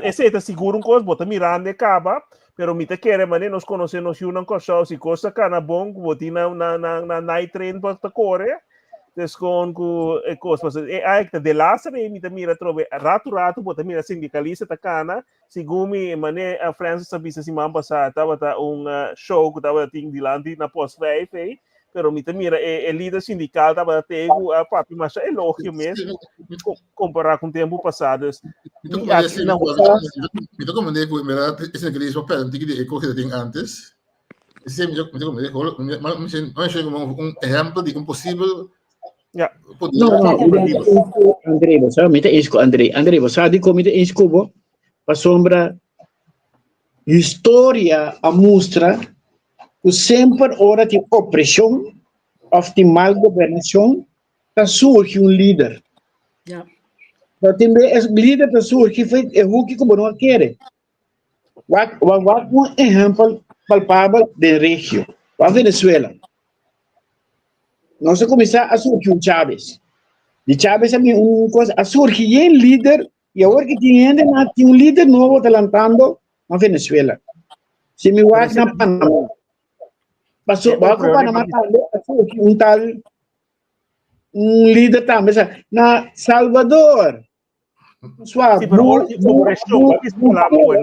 ese está seguro un cos bota mirando acaba pero mita quere mane nos conocemos una cosa si cosa cana bon botina na night train para corre des con ku cos ai de lastre mita mira trove rato bota mira sindicalista ta cana sigumi mane a Francis sabisa si mamba sa tava un show que tava ting dilandi na post 5 pero mita mira el líder sindical tava tego a papi mas é elogio mesmo comparar com o tempo passado Então, como é que esse sindicalismo pede que corrida tem antes esse mas chega um exemplo de um possível Não, André, você me tem isso, André, você sabe como tem isso, para sombra história a mostra que sempre hora de opressão ou de mal governação está surge um líder. Então também esse líder está surge é o que como não quer. Um exemplo palpável de região, a Venezuela. Nós começar a surgir um Chávez. De Chávez é uma coisa, a surgir um líder e agora que tem um líder novo talantando na Venezuela. Se me vai na Panamá. Passou para Panamá um tal líder também na Salvador. Suave. Na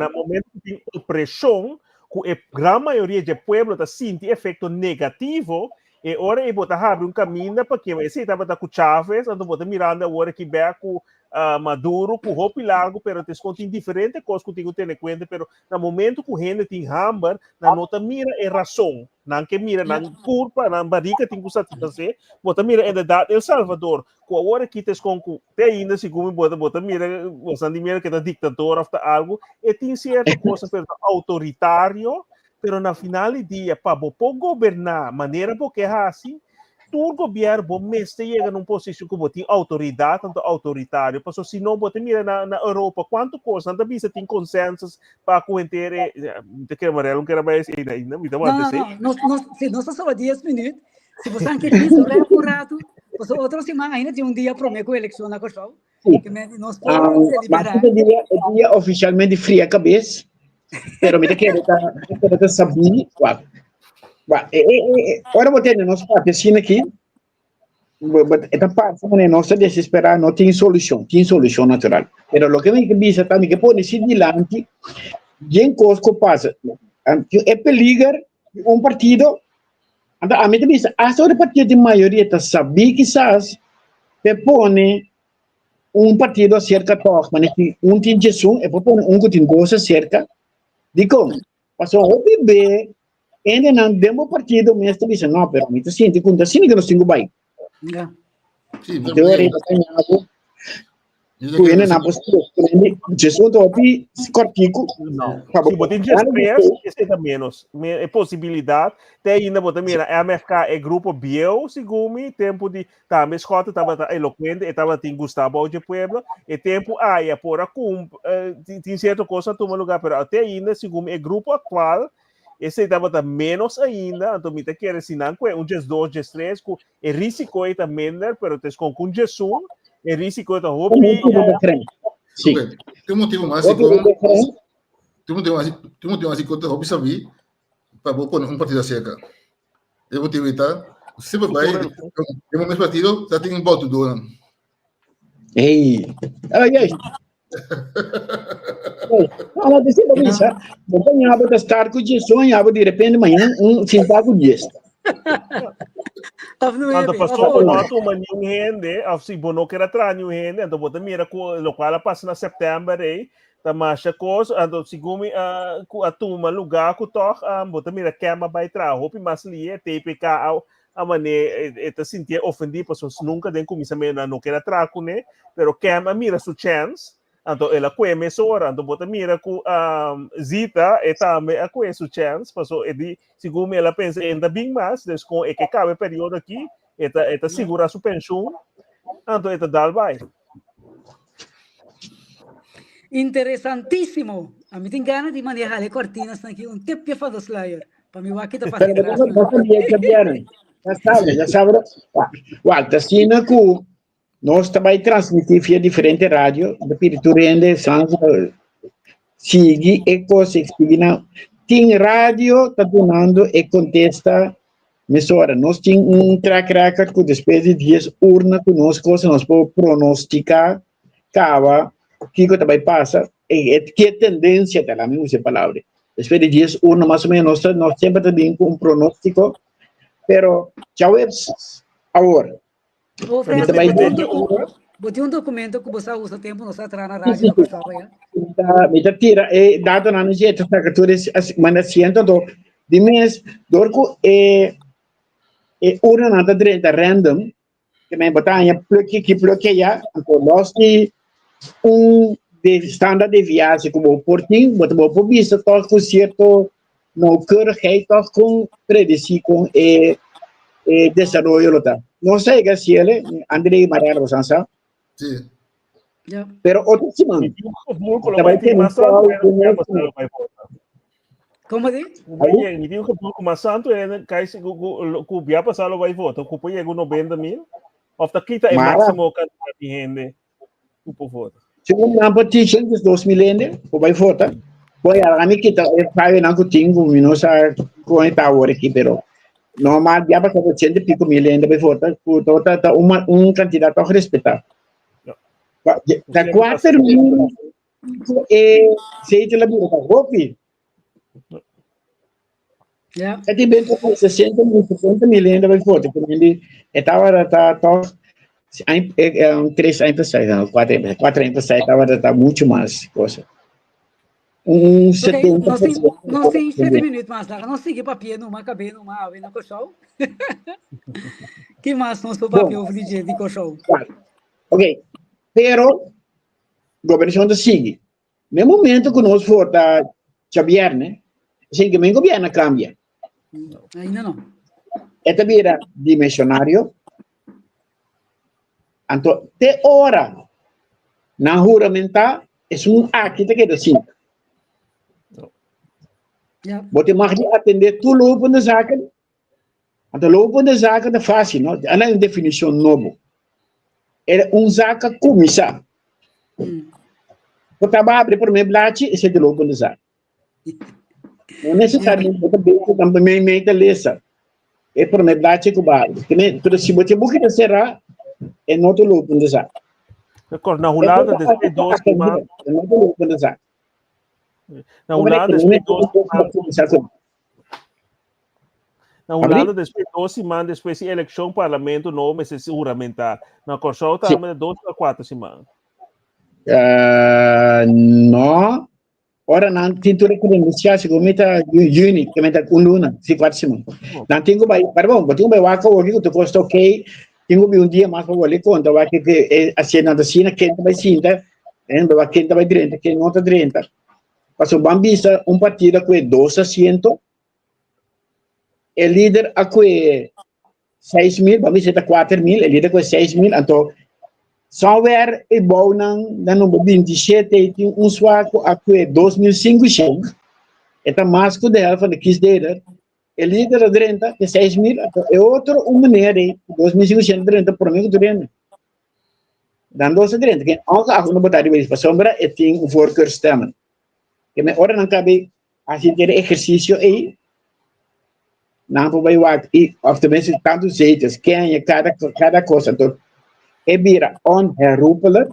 momento de opressão, que a grande maioria do povo está sentindo efeito negativo. E ora e bota abre um caminho para que esse estava com Chávez, ando bota mirando agora que bem com Maduro, com roupa largo, pero te contém diferente coisas que tenho que ter em conta, pero no momento que o gente tem hambar, na nota mira é razão, não que mira na culpa, na barriga tem que satisfazer, bota mira é da El Salvador, com agora que te com te ainda segundo bota mira, você mira que é ditador ou algo, e tem certa coisa pero autoritário. Pero na final do dia, para você governar maneira porque é assim, todo governo bom mestre chega numa posição que você tem autoridade, tanto autoritário, porque se não você mira na Europa, quanto coisa, não bisa tem consensos para conter, te quero amarelo, não quero mais ainda, me dá uma se nós só 10 minutos, se você não quer isso, é apurado, você outra semana ainda tem dia promete a eleição na Costa, que nós podemos deliberar. O dia oficialmente fria a cabeça. Pero mira que está sabendo, agora vou ter nosso parte assim aqui, esta parte não nossa desesperar não tem solução natural. Pero o que me diz também que pode ser dilante, quem coisa que passa, é perigo partido, a mim diz, hasta o partido de maioria está sabendo quizás que põe partido acerca de mas tem Jesus, é põe que tem coisa cerca. Digo, passou o PB, ainda não demo partido, mas tu disse, não, pero me sinto com assim que nós temos bem. Sim, então ele tu ainda não postou, Jesus tô aqui cortico. Não. Se botar expresso, esse é menos, é possibilidade. Tem ainda botar mira, é mercado é grupo bio, segundo tempo de tá, mas Scott estava eloquente, estava tem Gustavo de Pueblo, e tempo aí por acum, tem certa coisa toma lugar, pero até ainda segundo é grupo atual. Esse estava menos ainda, então me quer ensinar que just 2, just 3, é risco é também, pero te com Jesus, é risco da roupa. Sim. Tem um motivo mais tem um motivo mais que eu roupa saber para pôr partido seca. Eu vou te evitar, sempre vai, tem um partido, já tem voto do ano. Ei, ai. Ela disse para mim, eu sonhava de estar com Jesus, sonhava de repente amanhã sentar com Jesus. Quando passou uma new rende, se bono que era tra new rende, então bota mira o qual passa na setembro aí, tá marcha coisa, então segundo a turma lugar que toca, bota mira queima vai tra, roupa mas ali é TPK a maneira está sentir ofendido, pessoas nunca den começamento não quer atraco, né? Pero quem mira sua chance, então ela come sora, então bota mira com zita e também a com sua chance, pessoa ele segundo ela pensa ainda bem mais, des com é que cabe período aqui, eta segura sua pensão, então eta dá vai. Interessantíssimo. A mim tem ganas de manejar as cortinas aqui, tempo para os layers. Para mim, aqui está fazendo Não sabia que vieram. Já sabe. Uau, assim, nós também transmitimos via diferente rádio, da Piriturende, sigue e coisa que tem rádio, está donando e contesta, emissora. Nós temos track record que depois de 10 urnas conosco, nós podemos pronosticar, cava, que também passa, e que tendência está lá, me usa a palavra. Depois de 10 urnas, mais ou menos, nós sempre temos um pronóstico, pero já é agora. Botei documento que você usa tempo, não está na rádio, me tira e dado na nojeta que tu manda siento de mês dorco e urna nada direita random que me botanha bloqueia já então nós de de standard de viagem como portinho bota por vista toco certo no cor rei toco com predeci com desenvolvimento tá não sei que se ele André Mariano Sansa Sim. Yeah. Pero outro semana Também tem uma como diz? Me digo que pouco mais santo é que se o via passar vai votar, que põe algum 90.000, ou tá quita é máximo quantidade de gente o povo vota. Segundo na petition dos 2000 o vai votar. Foi a mim que tá vai na cotinho, minosa com esta hora aqui, pero normal já passou 100 pico mil ainda vai votar, por toda candidato a respeitar. Da 4.000 e 6 la vida da Hopi. Yeah. É de bem com 60 mil ainda vai votar, porque ele estava tá 3 anos 4 anos estava muito mais coisa. 70%. Não sei 7 minutos mais lá, não segui papel numa cabine numa ave na coxão. Que mais não sou papel de coxão. Ok. Pero, governação sigue. No momento que nós vota Xavier, né? Assim que o governo cambia. Ainda não. Esta vira dimensionário. Então, te hora, na juramentar, é acto que é assim. Você mag atender tudo o loop de zaken. Então, o loop de zaken é fácil, não? Ela é uma definição nova. É zaken comissar. Você vai abrir por meio blate e você de loop de zaken. Não necessariamente você também meio lesa. É por meio blate que vai. Porque se você busca será é não do loop de zaken. Na Holanda depois de 2 semanas. Não do loop de zaken. Na Holanda depois de 2 semanas. Na Holanda, depois de 2 semanas, depois de eleição, parlamento não vai se juramentar. Na Corsol, também de 2 a 4 semanas. Não. Ora, não tem tudo que iniciar, se cometa junho, que meta luna, se 4 semanas. Não tem que vai, perdão, tem que vai que o que custa ok, tem que dia mais para o conta, vai que a cena da cena, quem vai cinta, quem vai 30, quem não está 30. Passou bambisa, partido com 12 assentos, o líder a que 6.000, bambisa está 4.000, o líder com 6.000, então, somewhere e bom na número 27 tem suaco a que 2.500, é mais que o dela, que quis dele, o líder a 30, que 6.000, é outra maneira, 2.500 30 por mim, que 30. Dan 12 30, que ako não botar de vez para sombra, e tem workers também. Que me ora não cabe assim ter exercício aí, não vai lá e obviamente tantos jeitos, quem é cada coisa, então é vira onherroepelijk,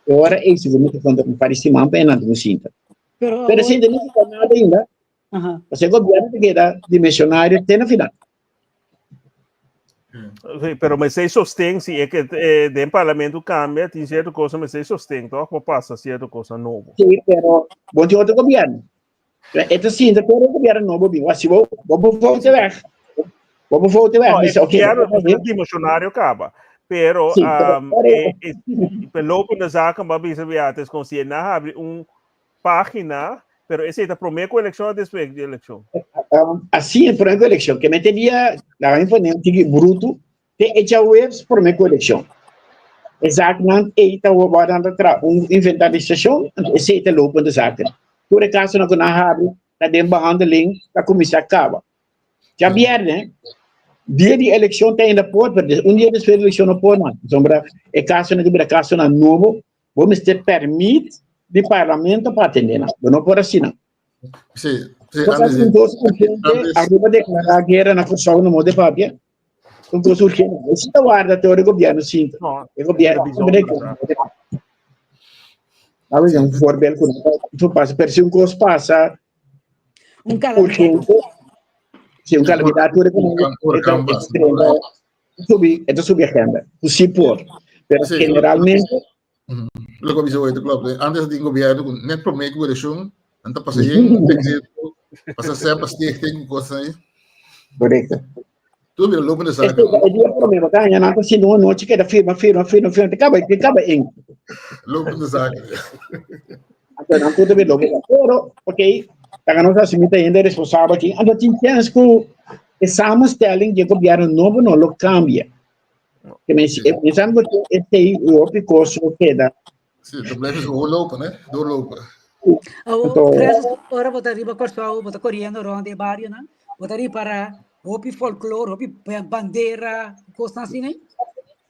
ora é isso que quando parece mal bem na docência. Pero assim de não tem nada ainda. Você governo que dá dimensionário até na final. Pero me sei sostém se é que dentro do parlamento cambia, tem certa coisa me sei sostém, então como passa certa coisa nova. Sim, pero bom de outro governo. Então sim, depois o governo novo viu, assim vou voltar weg. Como voto No, é, ok. o dimensionário acaba. Pero, Sim, pelo na zaken, babi sabi ates kung siya na abre página, pero esse é a primeira eleição ou depois de eleição? Assim, por exemplo, eleição, que me teria, lá em Fanem, que bruto, tem já webs por minha eleição. Exatamente, e está guardando inventarização, esse é o loop da zaken. Por acaso, não abre, está dentro behandeling, a comissão acaba. Já vieram, né? Dia de eleição tem ainda pode, dia de eleição não pode, não. Sombra, é caso não caso não novo, vamos ter permite de parlamento para atender, não pode assim, não. Sim, Arriba declarar guerra na função no modo de papel. Então, urgente. Esse é o ar da teoria do governo, sim. O governo é um forbel com tu passa, per se um coisa passa, calamidade. Se um calamidade, é subir a renda. O cipor. Pero generalmente. Lo que avisou aí, claro, antes de governo, net prometo que eleição, então passa aí, passa sempre, tem coisa aí. Correto. Tudo bem, logo nessa. É o problema, tá? Eu não estou sendo uma noite que era firma, acaba em. Logo nessa. Então, não tudo bem, logo. Pero, ok, a nossa assumida ainda é responsável aqui. Então, temos que estamos telling que o governo novo não lo cambia. Que me pensando que este aí o picoso queda. Sim, o problema é o louco, né? Do louco. Ora botaria corso, botar correndo ronde barrio, né? Botaria para hopi folclore, hopi bandeira, coisa assim, né?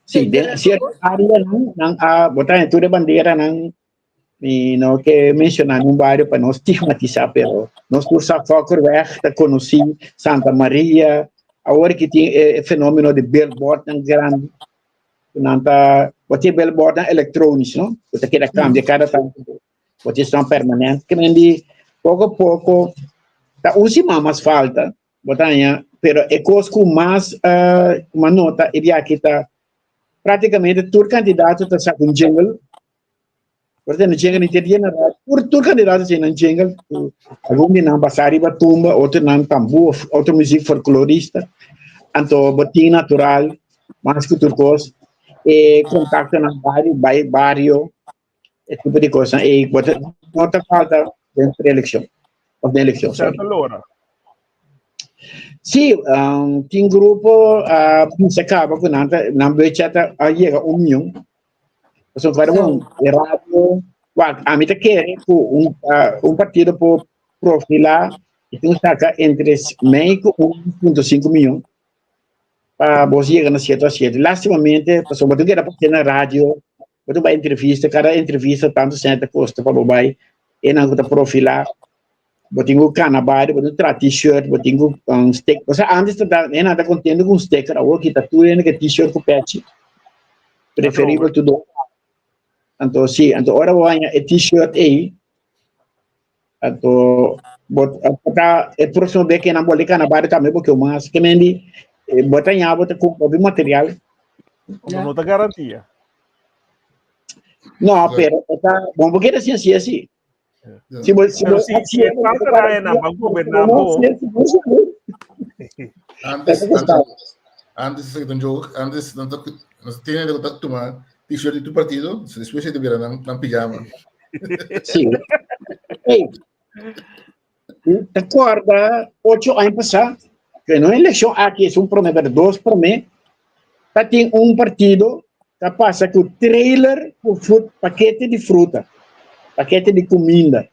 Sim, se área não botar tudo bandeira não e não que mencionar um bairro para não estigmatizar, pero nós por foco está conheci Santa Maria, agora que tem fenômeno de billboard tão grande, não tá, botar billboard eletrônico, não? Botar que cambia cada tanto, botar estão permanente, que mendi pouco a pouco tá usando mais falta, botar pero é coisa com mais uma nota e aqui tá praticamente todo candidato está com jingle. Portanto, jingle não tem nada. Por todo candidato tem um jingle. Alguns não passarem para tumba, outros não tambor, outro música folclorista. Então, botim natural, mais que tudo coisa. E contacto na barrio, esse tipo de coisa. E não está falta dentro da eleição. Da eleição. Certo, Laura. Sim, tem grupo que acaba com na bechata chega 1 milhão. Então, vai rádio, a mim quer um partido por profilar e tem saca entre meio e 1,5 milhão para você chegar na certa. Lastimamente, pessoal, você quer para na rádio, você vai entrevista, cada entrevista tanto certa custa para o vai e não está profilar. Botinho canabari, botinho t-shirt, botinho stick. Você antes está contendo com sticker, agora que está tudo em que t-shirt com patch. Preferível tudo. Então sim, então agora vai a t-shirt aí. Então botar é próximo vez que na bola canabari também porque o mais que mendi botar em água com o material. Não dá garantia. Não, pero está bom porque é assim. Se falta na banco governador antes de jogo, antes não tinha de tomar t-shirt do partido, depois de virar na pijama. Sim. Ei, acorda 8 anos passados, que não é eleição aqui, é prometer 2 promessas, tem partido que passa com trailer por paquete de fruta. Paquete de comida,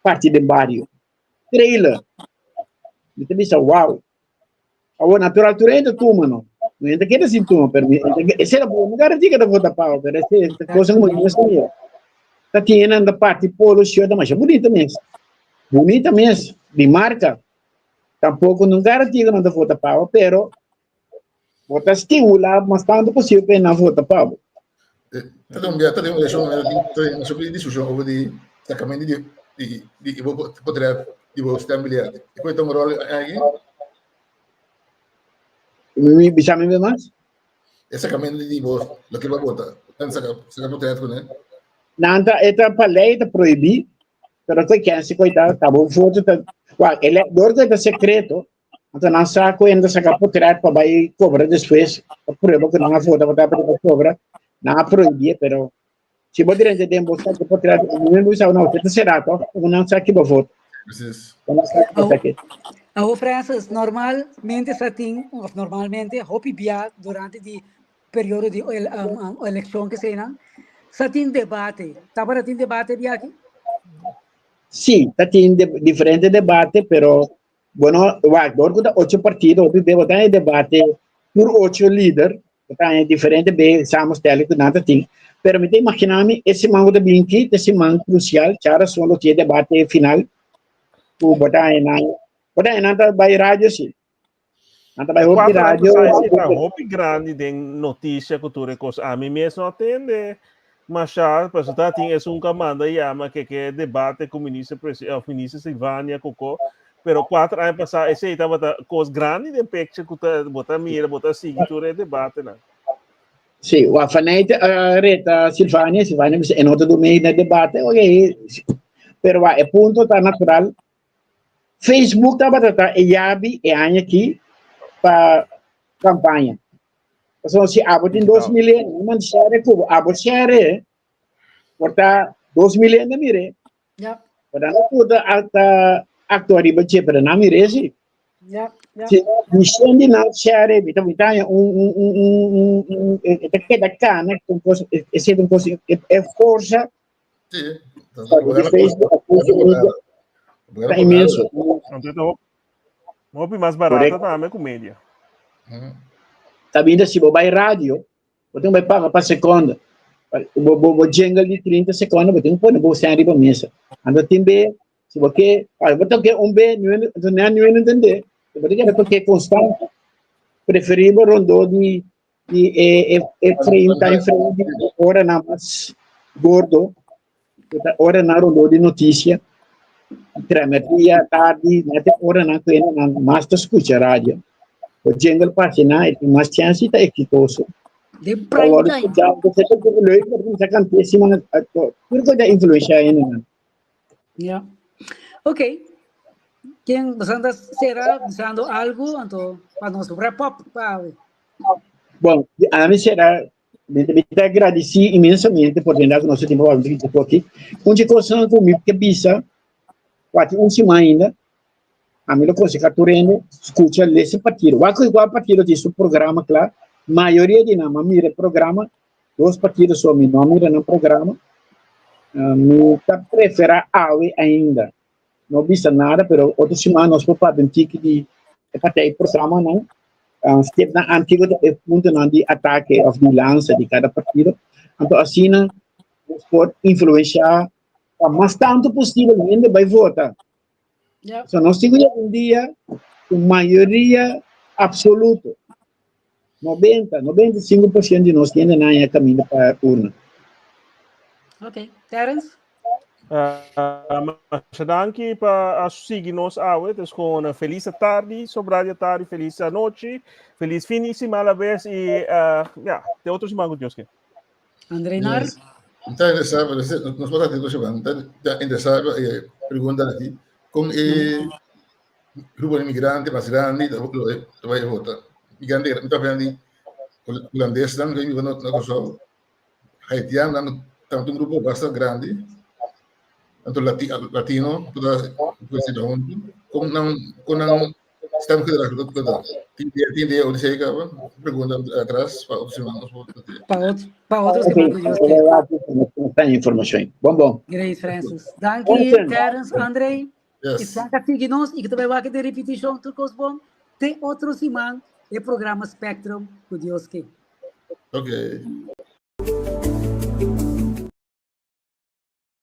parte de barrio, trailer. Então, disse, uau. Agora, natural, tu ainda toma, não? Não ainda quer assim, toma, esse era bom, não garantia que era vou dar pau, mas essa coisa muito mais bonita. Está tendo a parte polo, shirt, mas é bonita mesmo, de marca. Tampouco não garantia que não vou dar pau, pero, vou estimular, mas tanto possível para não vou dar pau. Tadi uma sobre discussão sobre sacamento de poder de você ampliar. E foi tão rolo aí? Me bisa me mais? Esse sacamento de você, o que vai botar? Tanto saca poder, né? Nada, esta lei está proibida, pero que se coitado, tá bom, foto tá, ele é secreto, Então, não saco ainda sacar potrear para vai cobrar depois. A prova que não há foda para cobrar. Não há proibir, pero se você dirente de mostrar que potrear, não usa não, você será, tá? Não sabe que voto. Precies. Não sabe que aqui. A Francis, normalmente normalmente, hopi bia durante o período de eleição que se não, tem debate. Tá para ter debate bia aqui? Sim, tem diferente debate, pero bueno, agora que 8 partidos, hopi bia botar em debate por 8 líderes, botar em diferente bem, estamos tele que nada tem. Pero me imaginar-me esse mango de binki, esse mango crucial, cara só no que debate final, o botar em nada vai rádio sim. Nada vai ouvir rádio. Está hopi grande de notícia que tu recos a mim mesmo atende. Mas já, para estar tem esse camada chama que debate com o ministro Silvânia Coco, pero 4 anos passar esse estava coisa grande de peixe que tu botar mira, botar seguir tu debate né. Sim, o afanete reta Silvânia é nota do meio do debate, ok, pero é ponto tá natural. Facebook tá e yabi e anha aqui para campanha. Então, se abot em 2 milhões, não share que abot share, porta 2 milhões na mire. Ja. Pada não puta alta atori bace para na mire sim. Ja. Se missão de não share, então que da cana, esse é força. Sí. Facebook é imenso. Então, hopi mais barata também com média. Sabindo se vai rádio, você vai pagar para segunda. O jingle de 30 segundos, você pode botar ali para mesa. Ando timbe, se você, você quer B, não entender. Você quer porque constante, preferível rondou de frame, time frame, hora na mais gordo, hora na rondou de notícia, tremeria, tarde, até hora na que mais te escuta rádio. O jingle passa na, mais chance está exitoso. De prime time. Você tem que ler, porque acontece, mas por que da influência ainda? Ja. Ok. Quem será usando algo para nós wrap up? Bom, a mim será, me agradeci imensamente por ter dado nosso tempo aqui. Onde conversando comigo que bisa, quase semana ainda, a mim não consigo aturando, escuta esse partido. Igual partido desse programa, claro, maioria de nós mira programa, 2 partidos só me não mira no programa, me prefere AUE ainda. Não vista nada, pero outra semana nós podemos ter que ter programa não. Step na antigo ponto não de ataque ou de lança de cada partido. Então assim nós pode influenciar o mais tanto possível ainda vai votar. So nós temos um dia com maioria absoluta. 95% de nós ainda não é caminho para a urna. Ok. Terence? Mas danke para seguir-nos hoje. Então, com uma feliz tarde, sobrada tarde, feliz noite, feliz fim de semana vez e até outro semana com Deus. André Nar? Está interessado, nos pode ter coisa bem. Está interessado, pergunta aqui, com o grupo de imigrantes mais grande, vai votar. Imigrante, está vendo holandês, não que vive na coisa haitiano, tanto um grupo bastante grande. Tanto latino, toda coisa da onde, como não estamos federados, tinha onde chega, pergunta atrás para outros irmãos. Para outros irmãos. Está em informação. Bom. Great, Francis. Dank je, Terence, André. Yes. E saca seguir-nos e que também vai ter repetição do bom. Tem outros irmãos, o programa Spectrum, com Deus que. Ok.